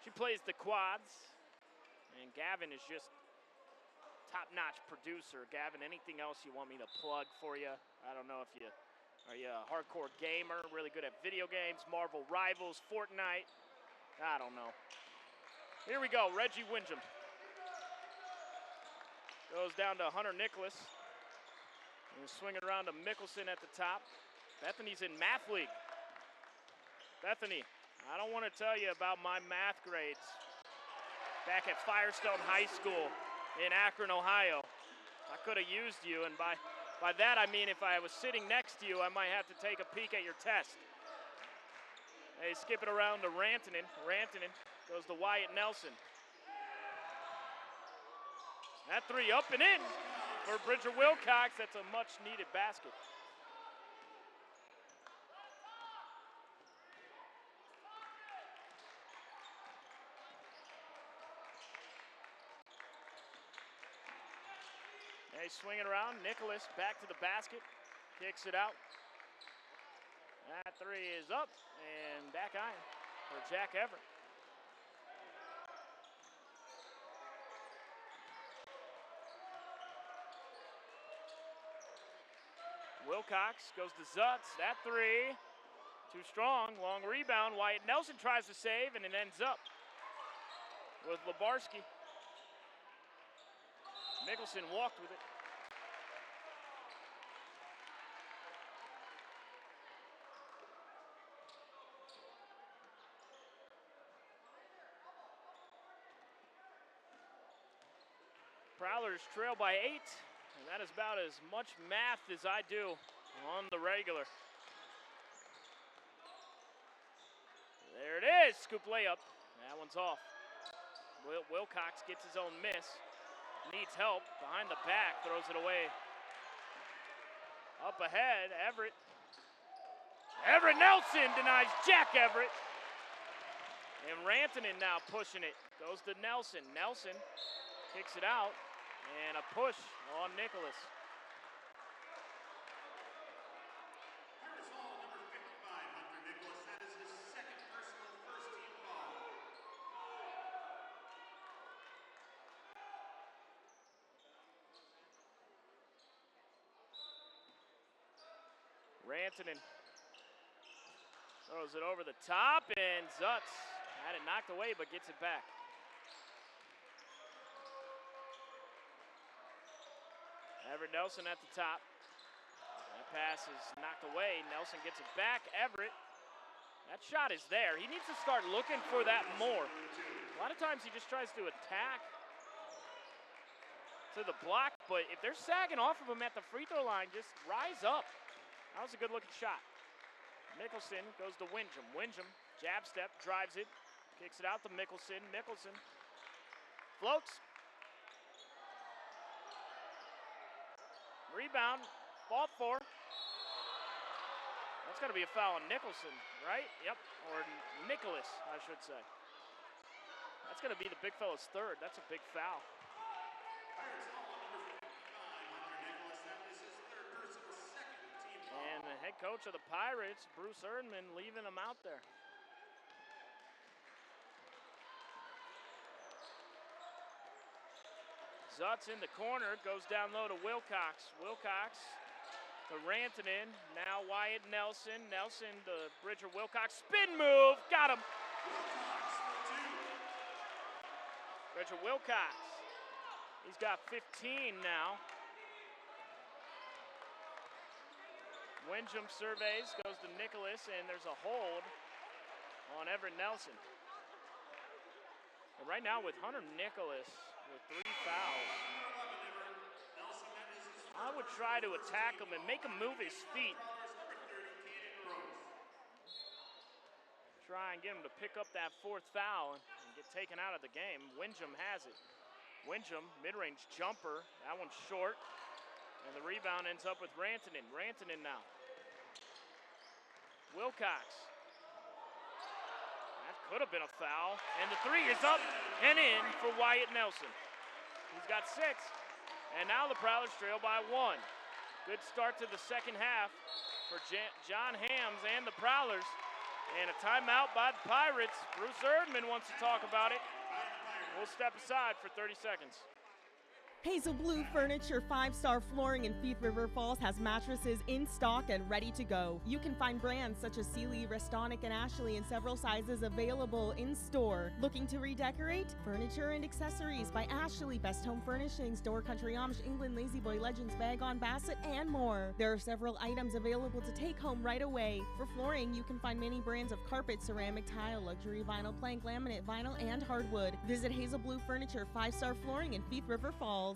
She plays the quads. And Gavin is just top-notch producer. Gavin, anything else you want me to plug for you? I don't know if you are you a hardcore gamer, really good at video games, Marvel Rivals, Fortnite? I don't know. Here we go, Reggie Windham. Goes down to Hunter Nicholas. And swinging around to Mickelson at the top. Bethany's in Math League. Bethany, I don't want to tell you about my math grades back at Firestone High School in Akron, Ohio. I could have used you, and by that I mean if I was sitting next to you, I might have to take a peek at your test. They skip it around to Rantanen. Rantanen goes to Wyatt Nelson. That three up and in for Bridger Wilcox. That's a much-needed basket. They swing it around. Nicholas back to the basket. Kicks it out. That three is up and back iron for Jack Everett. Wilcox goes to Zutz. That three, too strong. Long rebound. Wyatt Nelson tries to save, and it ends up with Labarski. Mickelson walked with it. Prowlers trail by 8, and that is about as much math as I do on the regular. There it is, scoop layup. That one's off. Wilcox gets his own miss. Needs help, behind the back, throws it away. Up ahead, Everett. Everett Nelson denies Jack Everett. And Rantanen now pushing it. Goes to Nelson. Nelson kicks it out. And a push on Nicholas. Rantanen throws it over the top, and Zutz had it knocked away but gets it back. Everett Nelson at the top. That pass is knocked away. Nelson gets it back. Everett, that shot is there. He needs to start looking for that more. A lot of times he just tries to attack to the block, but if they're sagging off of him at the free throw line, just rise up. That was a good-looking shot. Mickelson goes to Windham. Windham, jab step, drives it, kicks it out to Mickelson. Mickelson floats. Rebound, fought for. That's going to be a foul on Nicholson, right? Yep, or Nicholas, I should say. That's going to be the big fella's third. That's a big foul. And the head coach of the Pirates, Bruce Erdman, leaving him out there. Zutz in the corner, goes down low to Wilcox. Wilcox to Rantanen. Now Wyatt Nelson. Nelson to Bridger Wilcox. Spin move. Got him. Bridger Wilcox. He's got 15 now. Windjam surveys, goes to Nicholas, and there's a hold on Everett Nelson. And right now with Hunter Nicholas with 3 fouls, I would try to attack him and make him move his feet. Try and get him to pick up that 4th foul and get taken out of the game. Windjam has it. Windjam, mid-range jumper, that one's short. And the rebound ends up with Rantanen. Rantanen now. Wilcox. That could have been a foul. And the 3 is up and in for Wyatt Nelson. He's got 6. And now the Prowlers trail by 1. Good start to the second half for John Hams and the Prowlers. And a timeout by the Pirates. Bruce Erdman wants to talk about it. We'll step aside for 30 seconds.
Hazel Blue Furniture 5-star flooring in Thief River Falls has mattresses in stock and ready to go. You can find brands such as Sealy, Restonic, and Ashley in several sizes available in store. Looking to redecorate? Furniture and accessories by Ashley, Best Home Furnishings, Door Country Amish, England, Lazy Boy Legends, Bag on Bassett, and more. There are several items available to take home right away. For flooring, you can find many brands of carpet, ceramic, tile, luxury vinyl, plank, laminate, vinyl, and hardwood. Visit Hazel Blue Furniture 5-star flooring in Thief River Falls.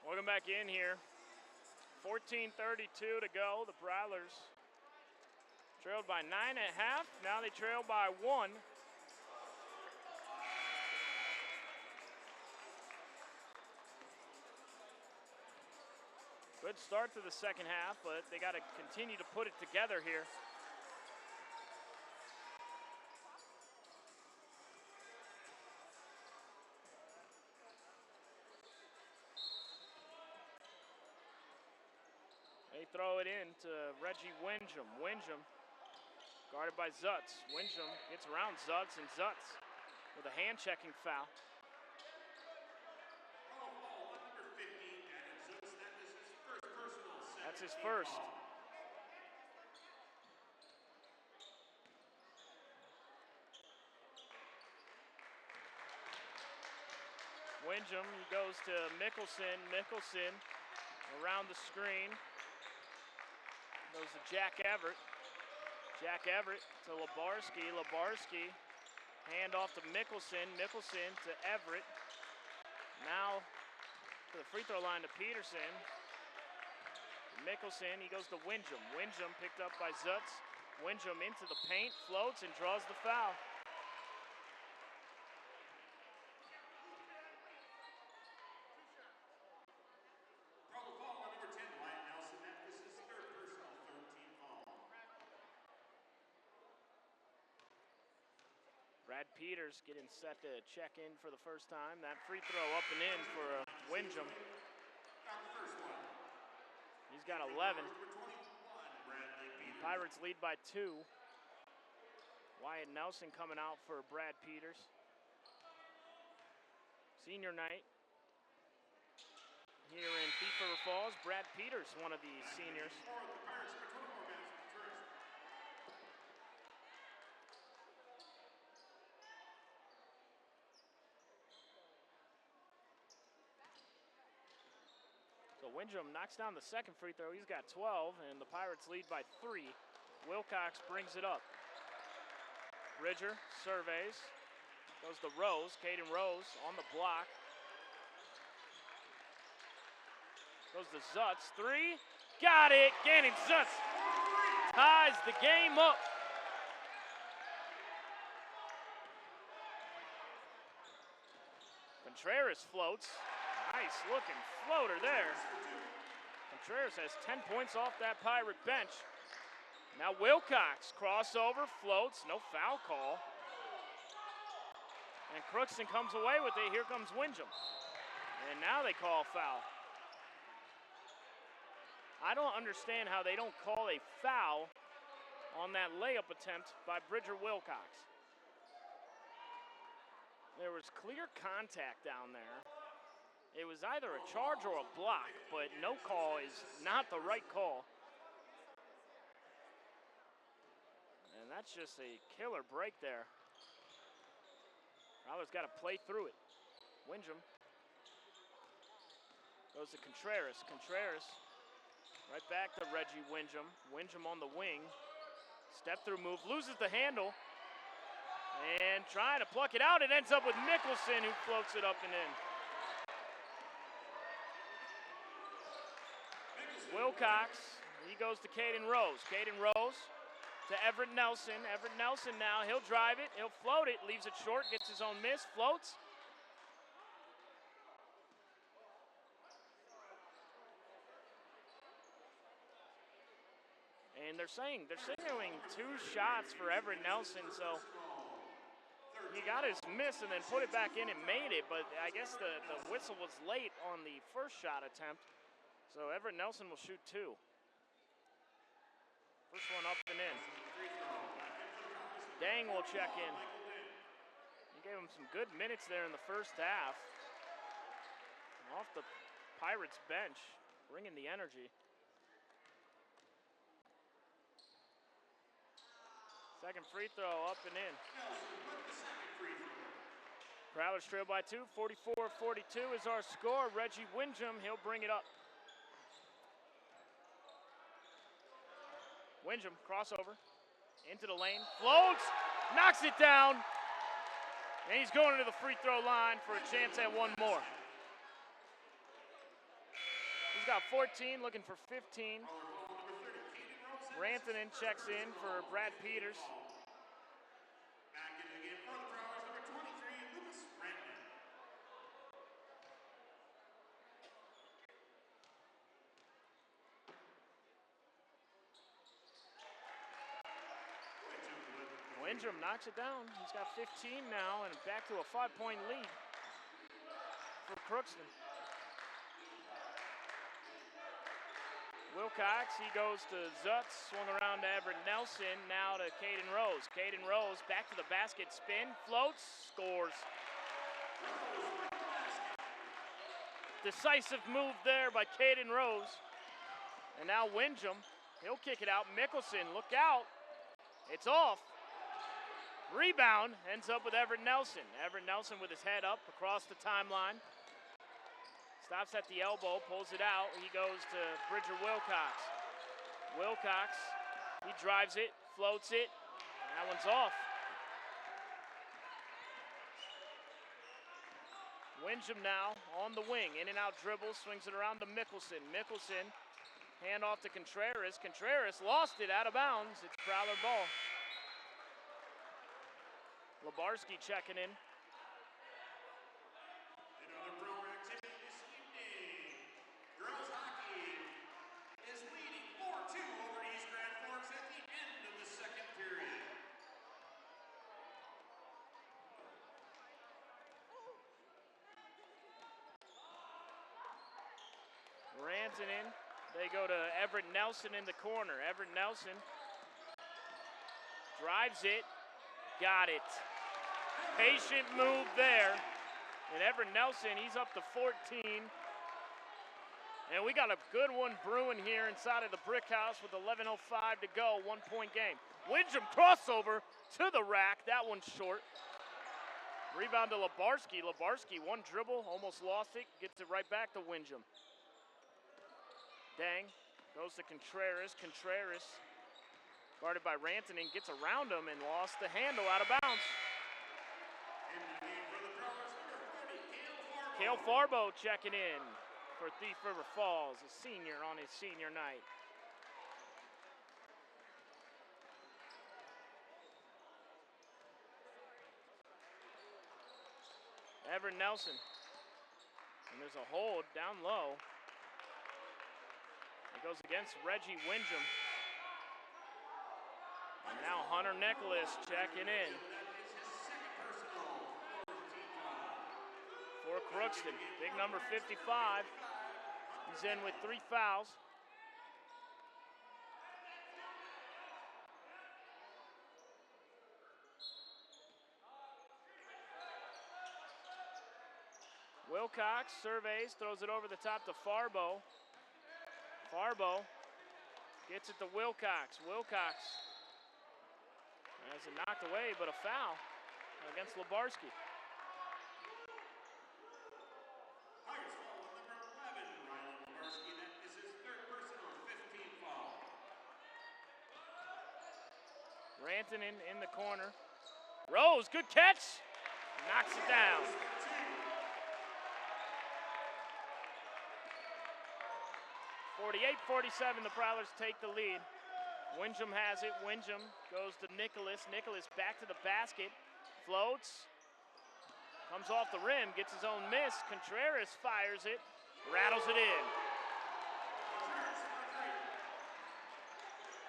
Welcome back in here. 14:32 to go. The Prowlers trailed by 9.5. Now they trail by 1. Good start to the second half, but they got to continue to put it together here. They throw it in to Reggie Windjam. Windjam guarded by Zutz. Windjam gets around Zutz, and Zutz with a hand-checking foul. That's his first. Windjam, he goes to Mickelson. Mickelson around the screen. Goes to Jack Everett. Jack Everett to Labarski. Labarski, hand off to Mickelson. Mickelson to Everett. Now to the free throw line to Peterson. Mickelson, he goes to Windjam. Windjam picked up by Zutz. Windjam into the paint, floats, and draws the foul. Brad Peters getting set to check in for the first time. That free throw up and in for Windjam. He's got 11. Pirates lead by 2. Wyatt Nelson coming out for Brad Peters. Senior night here in Thief River Falls. Brad Peters, one of the seniors. Windjam knocks down the second free throw. He's got 12, and the Pirates lead by 3. Wilcox brings it up. Bridger surveys. Goes to Rose. Caden Rose on the block. Goes to Zutz. 3. Got it. Gannon Zutz ties the game up. Contreras floats. Nice looking floater there. Contreras has 10 points off that Pirate bench. Now Wilcox, crossover, floats, no foul call. And Crookston comes away with it. Here comes Windjam. And now they call foul. I don't understand how they don't call a foul on that layup attempt by Bridger Wilcox. There was clear contact down there. It was either a charge or a block, but no call is not the right call. And that's just a killer break there. Prowler's got to play through it. Windham goes to Contreras. Contreras right back to Reggie Windham. Windham on the wing. Step through move, loses the handle. And trying to pluck it out, it ends up with Mickelson, who floats it up and in. Wilcox, he goes to Caden Rose. Caden Rose to Everett Nelson. Everett Nelson now, he'll drive it, he'll float it, leaves it short, gets his own miss, floats. And they're signaling 2 shots for Everett Nelson, so he got his miss and then put it back in and made it, but I guess the whistle was late on the first shot attempt. So Everett Nelson will shoot 2. First one up and in. Dang will check in. He gave him some good minutes there in the first half. Off the Pirates bench, bringing the energy. Second free throw up and in. Prowlers trail by 2, 44-42 is our score. Reggie Windham, he'll bring it up. Windham, crossover, into the lane, floats, knocks it down, and he's going to the free throw line for a chance at one more. He's got 14, looking for 15. Rantanen checks in for Brad Peters. Windham knocks it down. He's got 15 now and back to a 5-point lead for Crookston. Wilcox, he goes to Zutz, swung around to Everett Nelson, now to Caden Rose. Caden Rose back to the basket, spin, floats, scores. Decisive move there by Caden Rose. And now Windham, he'll kick it out. Mickelson, look out. It's off. Rebound ends up with Everett Nelson. Everett Nelson with his head up across the timeline. Stops at the elbow, pulls it out. He goes to Bridger Wilcox. Wilcox, he drives it, floats it. That one's off. Windham now on the wing. In and out dribble, swings it around to Mickelson. Mickelson, hand off to Contreras. Contreras lost it out of bounds. It's Prowler ball. Labarski checking in.
Another pro activity this evening. Girls hockey is leading 4-2 over East Grand Forks at the end of the second period.
Rantanen, they go to Everett Nelson in the corner. Everett Nelson drives it, got it. Patient move there. And Everett Nelson, he's up to 14. And we got a good one brewing here inside of the Brick House with 11:05 to go, 1-point game. Windham crossover to the rack, that one's short. Rebound to Labarski. Labarski, one dribble, almost lost it, gets it right back to Windham. Dang, goes to Contreras. Contreras, guarded by Rantanen, gets around him and lost the handle out of bounds. Cale Farbo checking in for Thief River Falls, a senior on his senior night. Everett Nelson, and there's a hold down low. It goes against Reggie Windham. And now Hunter Nicholas checking in for Crookston. Big number 55. He's in with 3 fouls. Wilcox surveys, throws it over the top to Farbo. Farbo gets it to Wilcox. Wilcox has it knocked away, but a foul against Lebarski.
Tigers foul on number 11, Rylan Lebarski. That is his third personal 15th foul.
Rantanen in the corner. Rose, good catch. Knocks it down. 48-47, the Prowlers take the lead. Wingham has it. Wingham goes to Nicholas. Nicholas back to the basket. Floats. Comes off the rim. Gets his own miss. Contreras fires it. Rattles it in.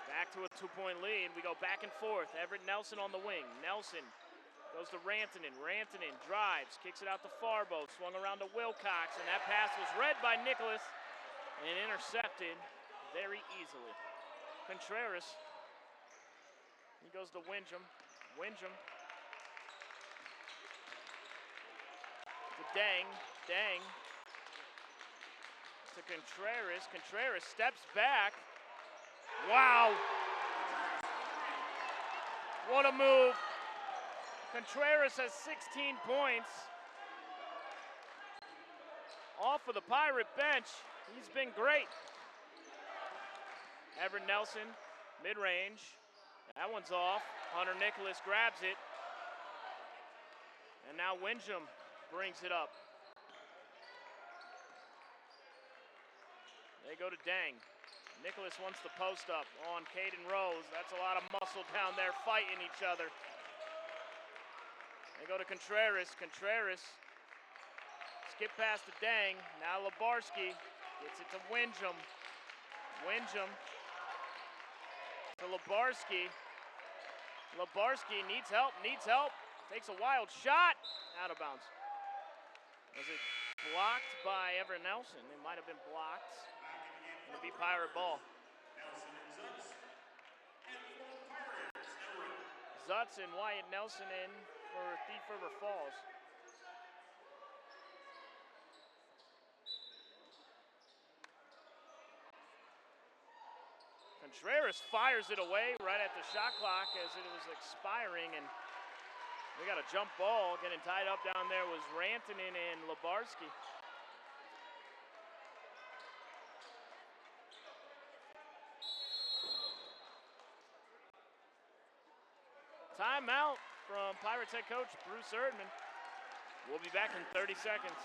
Back to a 2-point lead. We go back and forth. Everett Nelson on the wing. Nelson goes to Rantanen. Rantanen drives. Kicks it out to Farbo. Swung around to Wilcox. And that pass was read by Nicholas and intercepted very easily. Contreras, he goes to Wingham. Wingham to Dang. Dang to Contreras. Contreras steps back. Wow. What a move. Contreras has 16 points. Off of the Pirate bench. He's been great. Everett Nelson, mid-range. That one's off. Hunter Nicholas grabs it. And now Wingham brings it up. They go to Dang. Nicholas wants the post up on Caden Rose. That's a lot of muscle down there fighting each other. They go to Contreras. Contreras skip past to Dang. Now Lebarski gets it to Wingham. Wingham to Lebarski. Lebarski needs help, Takes a wild shot. Out of bounds. Was it blocked by Everett Nelson? It might have been blocked. It'll be Pirate ball. Zutz and Wyatt Nelson in for Thief River Falls. Contreras fires it away right at the shot clock as it was expiring, and we got a jump ball. Getting tied up down there was Rantanen and Lebarski. Timeout from Pirates head coach Bruce Erdman. We'll be back in 30 seconds.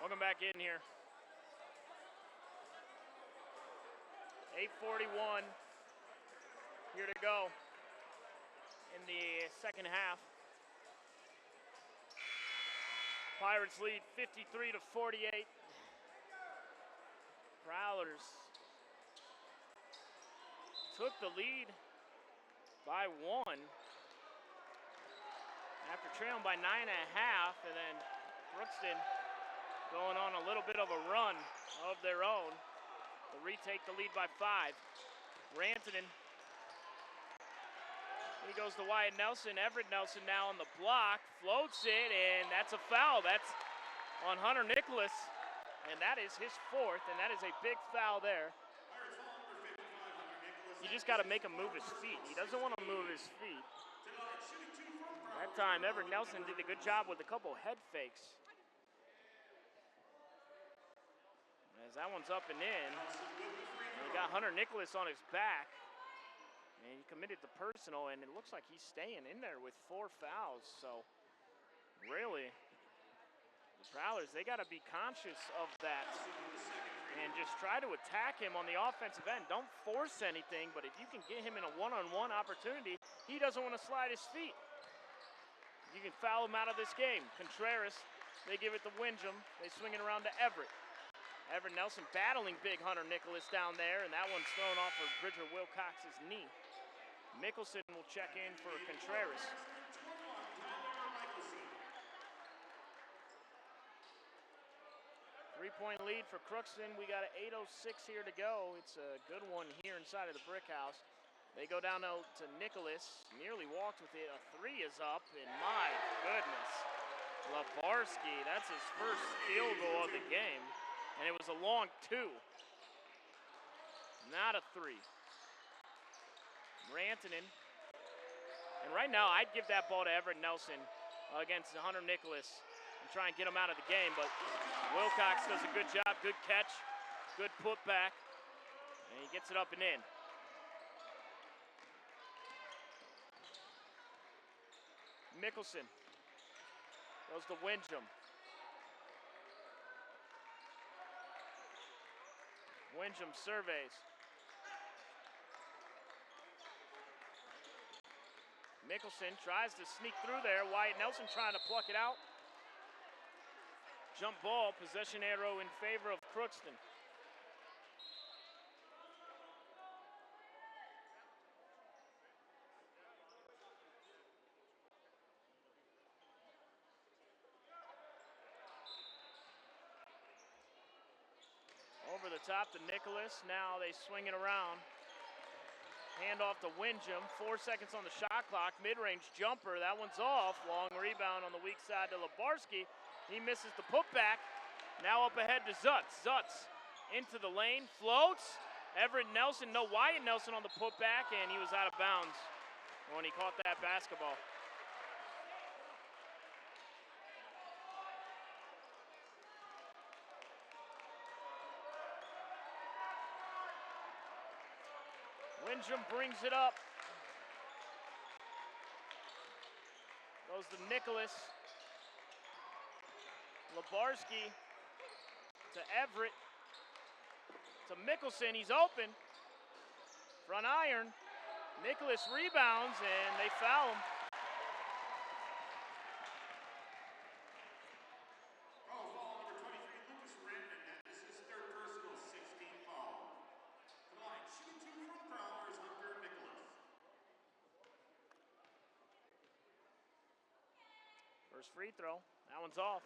Welcome back in here. 8:41 here to go in the second half. Pirates lead 53-48. Prowlers took the lead by 1 after trailing by 9.5, and then Crookston going on a little bit of a run of their own to retake the lead by 5. Rantanen, he goes to Wyatt Nelson. Everett Nelson now on the block, floats it, and that's a foul. That's on Hunter Nicholas, and that is his 4th, and that is a big foul there. You just got to make him move his feet. He doesn't want to move his feet. That time, Everett Nelson did a good job with a couple head fakes. As that one's up and in. And you got Hunter Nicholas on his back. And he committed the personal, and it looks like he's staying in there with 4 fouls. So really, the Prowlers, they got to be conscious of that and just try to attack him on the offensive end. Don't force anything, but if you can get him in a one-on-one opportunity, he doesn't want to slide his feet. You can foul him out of this game. Contreras, they give it to Windham. They swing it around to Everett. Everett Nelson battling big Hunter Nicholas down there, and that one's thrown off of Bridger Wilcox's knee. Mickelson will check in for Contreras. 3-point lead for Crookston. We got an 8:06 here to go. It's a good one here inside of the brick house. They go down to Nicholas, nearly walked with it. A 3 is up, and my goodness. Labarski, that's his first field goal of the game, and it was a long 2. Not a 3. Rantanen. And right now, I'd give that ball to Everett Nelson against Hunter Nicholas and try and get him out of the game, but Wilcox does a good job, good catch, good putback, and he gets it up and in. Mickelson goes to Windham. Windham surveys. Mickelson tries to sneak through there. Wyatt Nelson trying to pluck it out. Jump ball, possession arrow in favor of Crookston. Over the top to Nicholas. Now they swing it around. Hand off to Windham. 4 seconds on the shot clock. Mid-range jumper. That one's off. Long rebound on the weak side to Labarski. He misses the putback. Now up ahead to Zutz. Zutz into the lane. Floats. Everett Nelson. No Wyatt Nelson on the putback, and he was out of bounds when he caught that basketball. Windham brings it up. Goes to Nicholas. Labarski to Everett. To Mickelson, he's open. Front iron. Nicholas rebounds, and they foul him. First free throw. That one's off.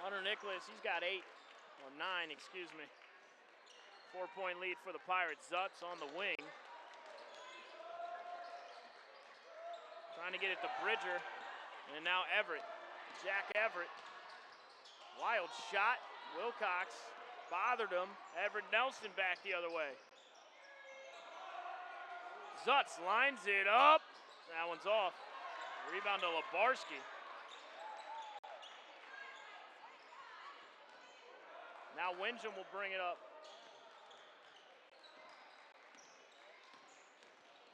Hunter Nicholas, he's got 8, or 9, excuse me. 4-point lead for the Pirates. Zutz on the wing. Trying to get it to Bridger, and now Everett. Jack Everett. Wild shot. Wilcox bothered him. Everett Nelson back the other way. Zutz lines it up. That one's off. Rebound to Labarski. Now Windham will bring it up.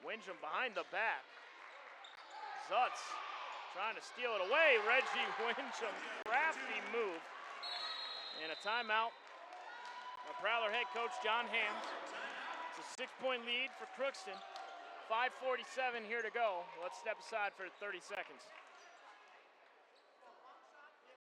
Windham behind the back. Zutz trying to steal it away. Reggie Windham, crafty move. And a timeout. Our Prowler head coach, John Hams. It's a 6-point lead for Crookston. 5:47 here to go. Let's step aside for 30 seconds.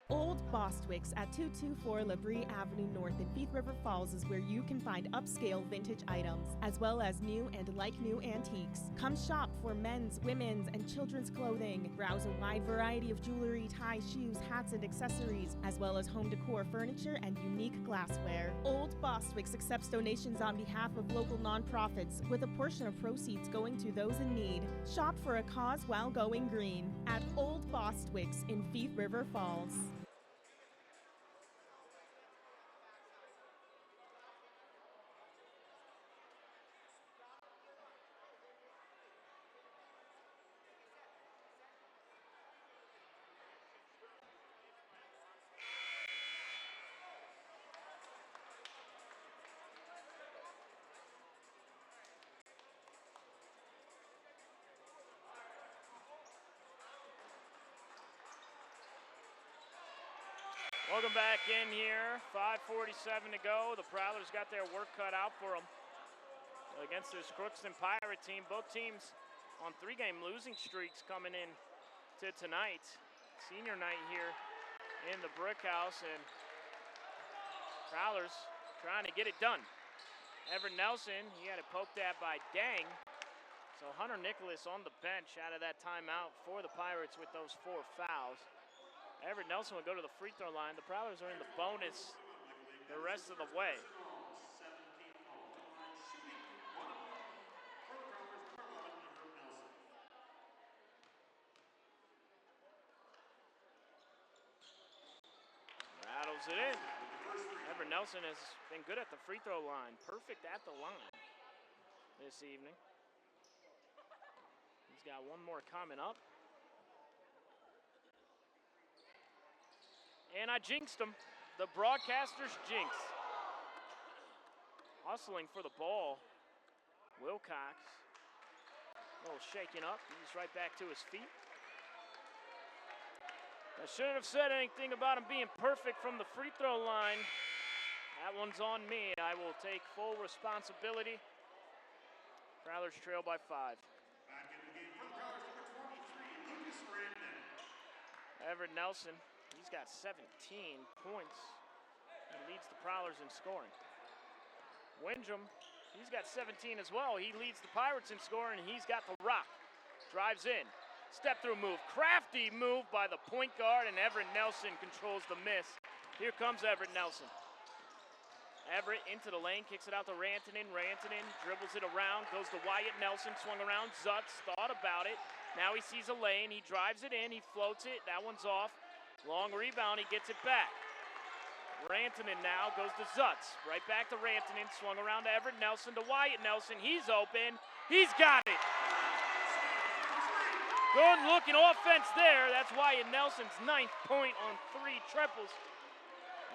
Old Bostwick's at 224 Labrie Avenue North in Thief River Falls is where you can find upscale vintage items, as well as new and like-new antiques. Come shop for men's, women's, and children's clothing. Browse a wide variety of jewelry, ties, shoes, hats, and accessories, as well as home decor furniture and unique glassware. Old Bostwick's accepts donations on behalf of local nonprofits, with a portion of proceeds going to those in need. Shop for a cause while going green at Old Bostwick's in Thief River Falls.
Welcome back in here. 5:47 to go. The Prowlers got their work cut out for them against this Crookston Pirate team. Both teams on 3-game losing streaks coming in to tonight. Senior night here in the Brick House, and Prowlers trying to get it done. Everett Nelson, he had it poked at by Dang. So Hunter Nicholas on the bench out of that timeout for the Pirates with those 4 fouls. Everett Nelson will go to the free throw line. The Prowlers are in the bonus the rest of the way. Rattles it in. Everett Nelson has been good at the free throw line. Perfect at the line this evening. He's got one more coming up. And I jinxed him. The broadcaster's jinx. Hustling for the ball. Wilcox. A little shaking up. He's right back to his feet. I shouldn't have said anything about him being perfect from the free throw line. That one's on me. I will take full responsibility. Prowlers trail by 5.
Back in the game for the Prowlers, number 23, Lucas Randon.
Everett Nelson, he's got 17 points. He leads the Prowlers in scoring. Windham, he's got 17 as well. He leads the Pirates in scoring, and he's got the rock. Drives in. Step-through move. Crafty move by the point guard, and Everett Nelson controls the miss. Here comes Everett Nelson. Everett into the lane, kicks it out to Rantanen. Rantanen dribbles it around, goes to Wyatt Nelson, swung around. Zutz thought about it. Now he sees a lane. He drives it in. He floats it. That one's off. Long rebound. He gets it back. Rantanen now goes to Zutz. Right back to Rantanen. Swung around to Everett Nelson, to Wyatt Nelson. He's open. He's got it. Good looking offense there. That's Wyatt Nelson's 9th point on 3 triples.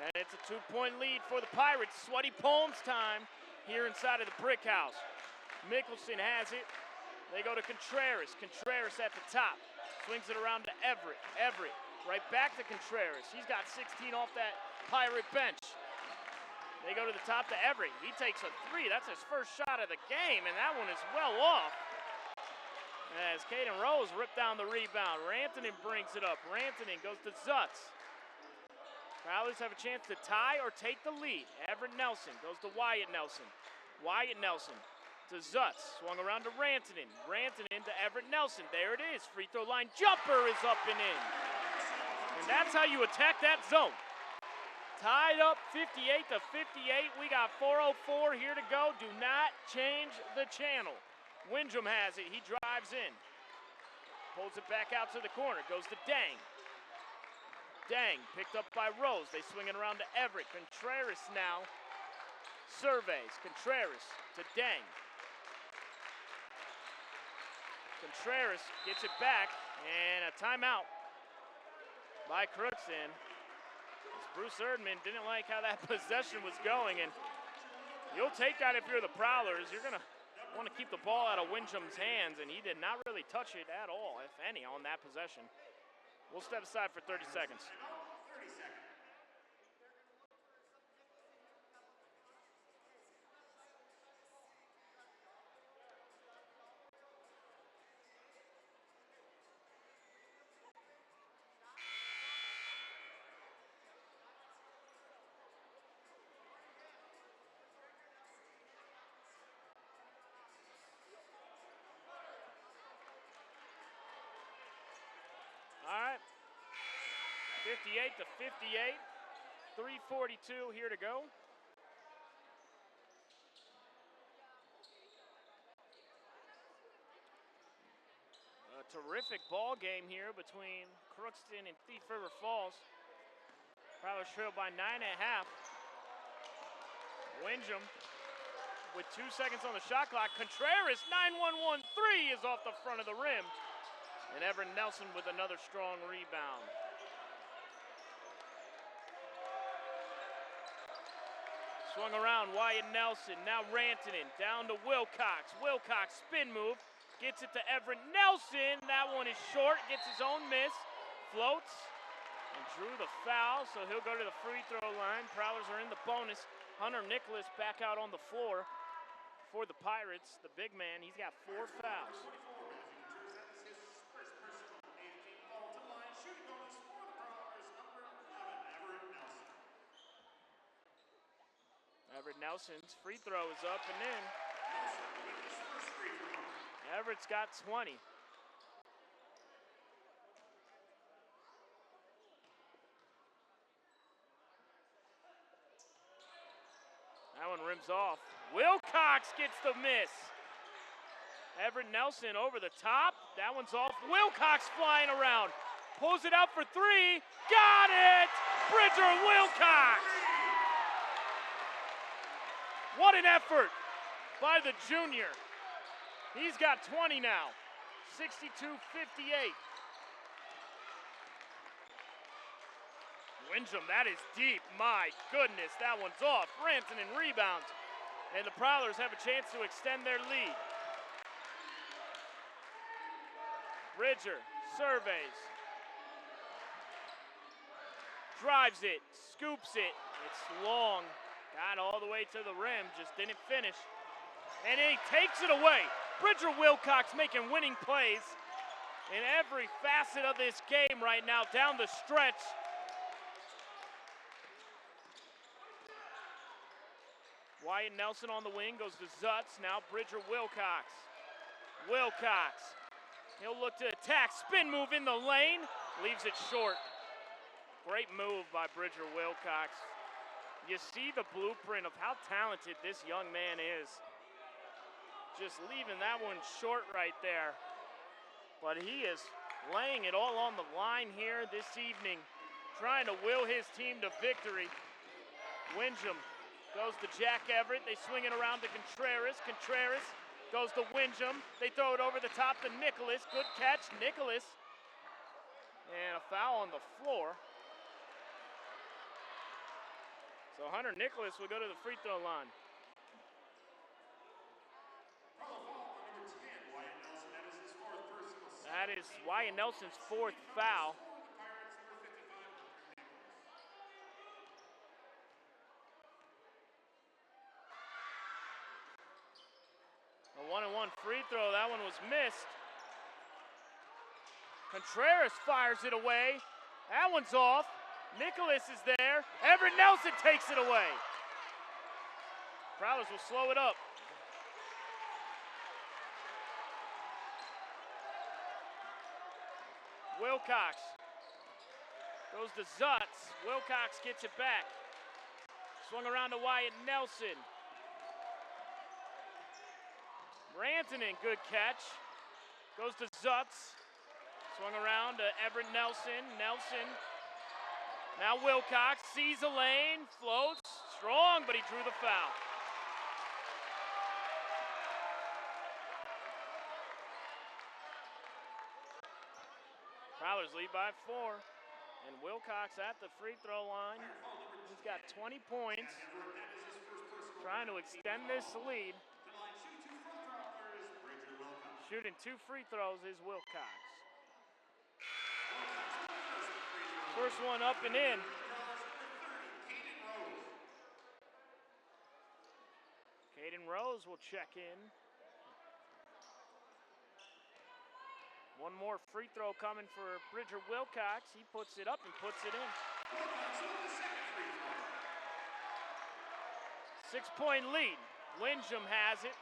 And it's a 2-point lead for the Pirates. Sweaty palms time here inside of the Brick House. Mickelson has it. They go to Contreras. Contreras at the top. Swings it around to Everett. Everett right back to Contreras. He's got 16 off that Pirate bench. They go to the top to Everett. He takes a 3. That's his first shot of the game, and that one is well off. As Caden Rose ripped down the rebound. Rantanen brings it up. Rantanen goes to Zutz. Prowlers have a chance to tie or take the lead. Everett Nelson goes to Wyatt Nelson. Wyatt Nelson to Zutz. Swung around to Rantanen. Rantanen to Everett Nelson. There it is. Free throw line jumper is up and in. And that's how you attack that zone. Tied up 58 to 58. We got 4:04 here to go. Do not change the channel. Windham has it. He drives in. Pulls it back out to the corner. Goes to Dang. Dang picked up by Rose. They swing it around to Everett. Contreras now surveys. Contreras to Dang. Contreras gets it back, and a timeout by Crookston. Bruce Erdman didn't like how that possession was going, and you'll take that if you're the Prowlers. You're going to want to keep the ball out of Windham's hands, and he did not really touch it at all, if any, on that possession. We'll step aside for 30 seconds.
30 seconds.
All right, 58 to 58, 3:42 here to go. A terrific ball game here between Crookston and Thief River Falls. Prowlers trail by 9.5. Windham with 2 seconds on the shot clock. Contreras, 9-1-1 3 is off the front of the rim. And Everett Nelson with another strong rebound. Swung around, Wyatt Nelson, now Rantanen, down to Wilcox. Wilcox, spin move, gets it to Everett Nelson. That one is short, gets his own miss, floats, and drew the foul, so he'll go to the free throw line. Prowlers are in the bonus. Hunter Nicholas back out on the floor for the Pirates. The big man, he's got 4 fouls. Everett Nelson's free throw is up and in. Everett's got 20. That one rims off. Wilcox gets the miss. Everett Nelson over the top. That one's off. Wilcox flying around. Pulls it out for 3. Got it! Bridger Wilcox! What an effort by the junior. He's got 20 now. 62-58. Winsham, that is deep. My goodness, that one's off. Rantanen rebounds. And the Prowlers have a chance to extend their lead. Bridger surveys. Drives it, scoops it. It's long. Got all the way to the rim, just didn't finish. And he takes it away. Bridger Wilcox making winning plays in every facet of this game right now down the stretch. Wyatt Nelson on the wing, goes to Zutz. Now Bridger Wilcox. Wilcox. He'll look to attack. Spin move in the lane. Leaves it short. Great move by Bridger Wilcox. You see the blueprint of how talented this young man is. Just leaving that one short right there. But he is laying it all on the line here this evening, trying to will his team to victory. Winsham goes to Jack Everett. They swing it around to Contreras. Contreras goes to Winsham. They throw it over the top to Nicholas. Good catch, Nicholas. And a foul on the floor. So Hunter Nicholas will go to the free throw line. That is Wyatt Nelson's 4th foul. A 1-and-1 free throw, that one was missed. Contreras fires it away. That one's off. Nicholas is there. Everett Nelson takes it away. Prowlers will slow it up. Wilcox goes to Zutz. Wilcox gets it back. Swung around to Wyatt Nelson. Rantanen, good catch. Goes to Zutz. Swung around to Everett Nelson. Nelson. Now Wilcox sees a lane, floats, strong, but he drew the foul. Prowlers lead by 4. And Wilcox at the free throw line. He's got 20 points. Trying to extend this lead. Shooting 2 free throws is Wilcox. First one up and in. Caden Rose will check in. One more free throw coming for Bridger Wilcox. He puts it up and puts it in. 6-point lead. Winsham has it.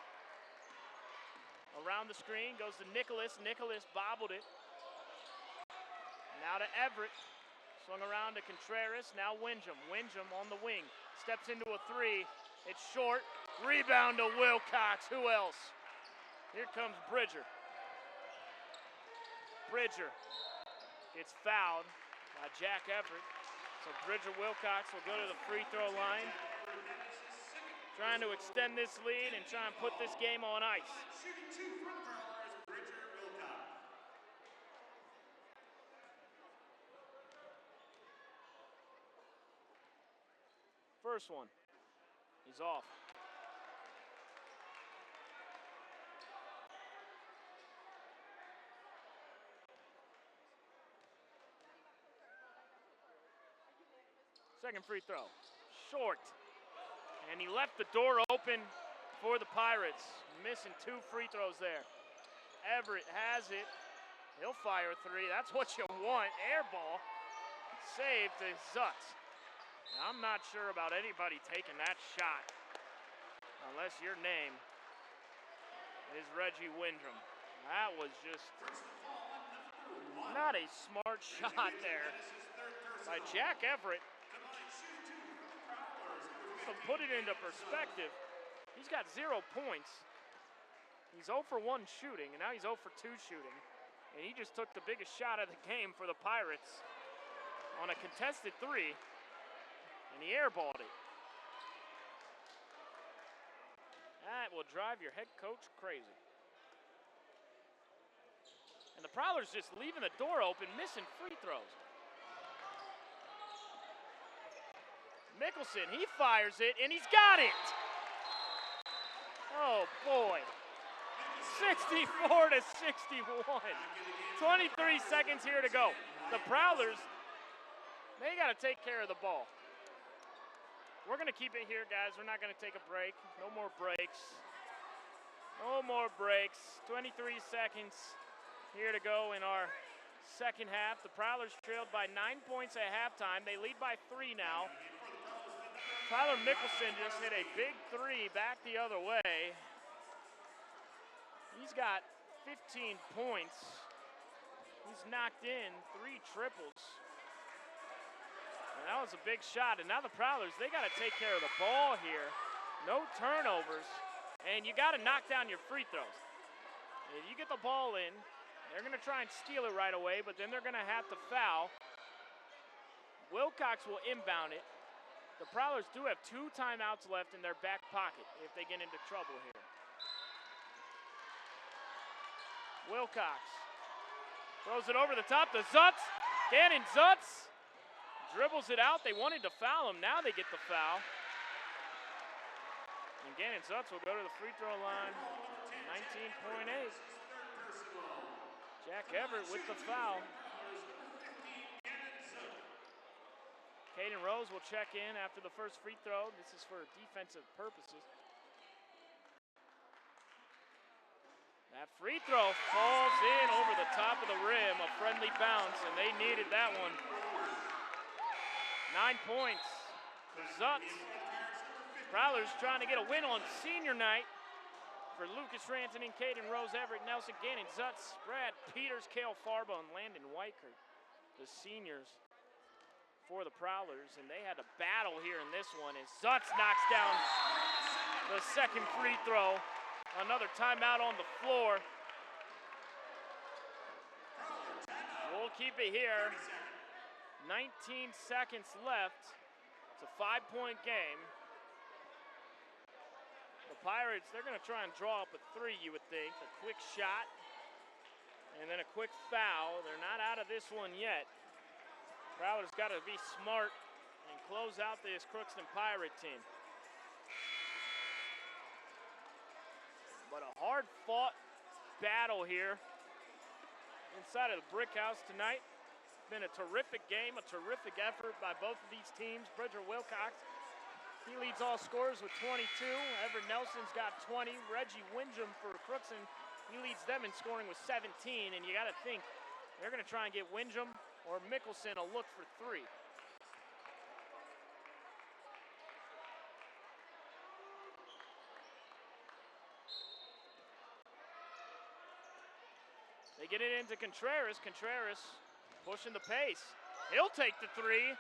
Around the screen goes to Nicholas. Nicholas bobbled it. Now to Everett. Swung around to Contreras. Now Winsham. Winsham on the wing. Steps into a 3. It's short. Rebound to Wilcox. Who else? Here comes Bridger. Bridger gets fouled by Jack Everett. So Bridger Wilcox will go to the free throw line. Trying to extend this lead and try and put this game on ice. First one, he's off. Second free throw, short. And he left the door open for the Pirates. Missing 2 free throws there. Everett has it. He'll fire 3. That's what you want. Air ball. Saved to Zutz. Now, I'm not sure about anybody taking that shot. Unless your name is Reggie Windrum. That was just not a smart shot there by Jack Everett. To put it into perspective, he's got 0 points. He's 0 for 1 shooting, and now he's 0 for 2 shooting. And he just took the biggest shot of the game for the Pirates on a contested 3, and he airballed it. That will drive your head coach crazy. And the Prowlers just leaving the door open, missing free throws. Mickelson, he fires it, and he's got it! Oh, boy. 64 to 61. 23 seconds here to go. The Prowlers, they got to take care of the ball. We're going to keep it here, guys. We're not going to take a break. No more breaks. No more breaks. 23 seconds here to go in our second half. The Prowlers trailed by 9 points at halftime. They lead by 3 now. Tyler Mickelson just hit a big 3 back the other way. He's got 15 points. He's knocked in 3 triples. And that was a big shot. And now the Prowlers, they got to take care of the ball here. No turnovers. And you got to knock down your free throws. If you get the ball in, they're going to try and steal it right away, but then they're going to have to foul. Wilcox will inbound it. The Prowlers do have 2 timeouts left in their back pocket if they get into trouble here. Wilcox throws it over the top to Zutz. Gannon Zutz dribbles it out. They wanted to foul him. Now they get the foul. And Gannon Zutz will go to the free throw line. 19.8. Jack Everett with the foul. Caden Rose will check in after the first free throw. This is for defensive purposes. That free throw falls in over the top of the rim, a friendly bounce, and they needed that one. 9 points for Zutz. Prowlers trying to get a win on senior night for Lucas Ranton and Caden Rose, Everett, Nelson Gannon, Zutz, Brad Peters, Cale Farbo, and Landon Weichert, the seniors for the Prowlers, and they had a battle here in this one as Zutz knocks down the second free throw. Another timeout on the floor. We'll keep it here. 19 seconds left. It's a 5-point game. The Pirates, they're going to try and draw up a 3, you would think. A quick shot and then a quick foul. They're not out of this one yet. Prowlers got to be smart and close out this Crookston Pirate team. But a hard-fought battle here inside of the Brick House tonight. It's been a terrific game, a terrific effort by both of these teams. Bridger Wilcox, he leads all scorers with 22. Everett Nelson's got 20. Reggie Windrum for Crookston, he leads them in scoring with 17. And you got to think they're going to try and get Windrum or Mickelson a look for 3. They get it into Contreras. Contreras pushing the pace. He'll take the 3.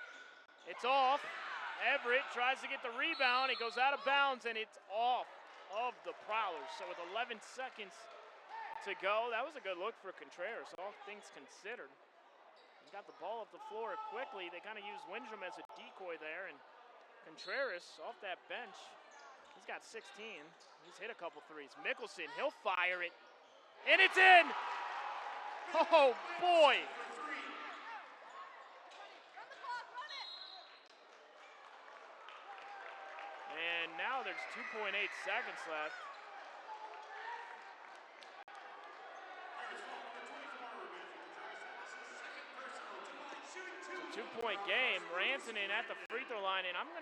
It's off. Everett tries to get the rebound. It goes out of bounds, and it's off of the Prowlers. So with 11 seconds to go, that was a good look for Contreras, all things considered. He got the ball off the floor quickly. They kind of used Windrum as a decoy there, and Contreras off that bench, he's got 16. He's hit a couple 3s. Mickelson, he'll fire it, and it's in! Oh, boy. And now there's 2.8 seconds left. So 2.8 2-point game. Rantanen at the free throw line, and I don't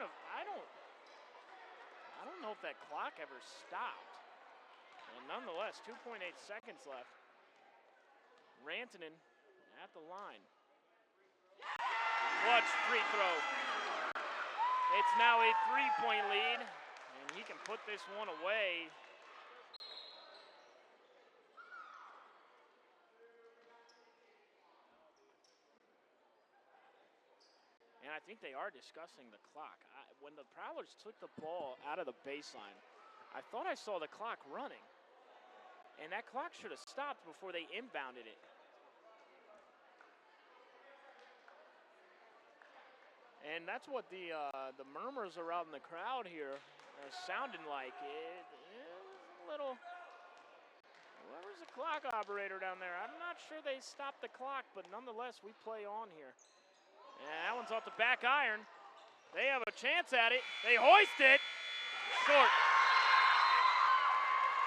know if that clock ever stopped. Well, nonetheless, 2.8 seconds left. Rantanen at the line. Clutch free throw. It's now a 3-point lead, and he can put this one away. And I think they are discussing the clock. When the Prowlers took the ball out of the baseline, I thought I saw the clock running. And that clock should have stopped before they inbounded it. And that's what the murmurs around the crowd here are sounding like. It is a little, whoever's the clock operator down there, I'm not sure they stopped the clock, but nonetheless, we play on here. And that one's off the back iron. They have a chance at it. They hoist it. Short.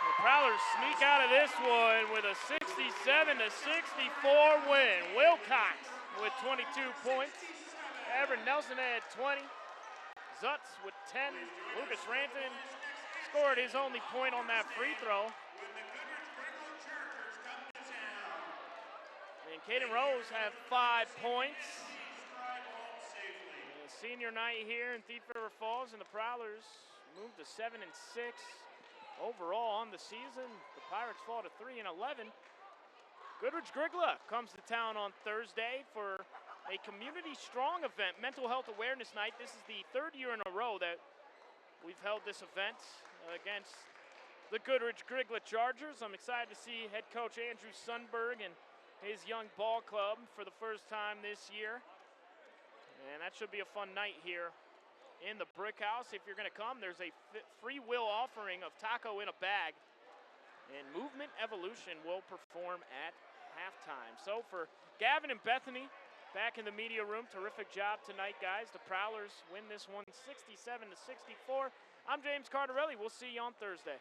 The Prowlers sneak out of this one with a 67-64 win. Wilcox with 22 points. Everett Nelson had 20. Zutz with 10. Lucas Rantanen scored his only point on that free throw. And Caden Rose had 5 points. Senior night here in Thief River Falls, and the Prowlers moved to 7-6 overall on the season. The Pirates fall to 3-11. Goodrich Grigla comes to town on Thursday for a community strong event, mental health awareness night. This is the 3rd year in a row that we've held this event against the Goodrich Grigla Chargers. I'm excited to see head coach Andrew Sundberg and his young ball club for the first time this year. And that should be a fun night here in the Brick House. If you're going to come, there's a free will offering of taco in a bag. And Movement Evolution will perform at halftime. So for Gavin and Bethany back in the media room, terrific job tonight, guys. The Prowlers win this one 67-64. I'm James Cardarelli. We'll see you on Thursday.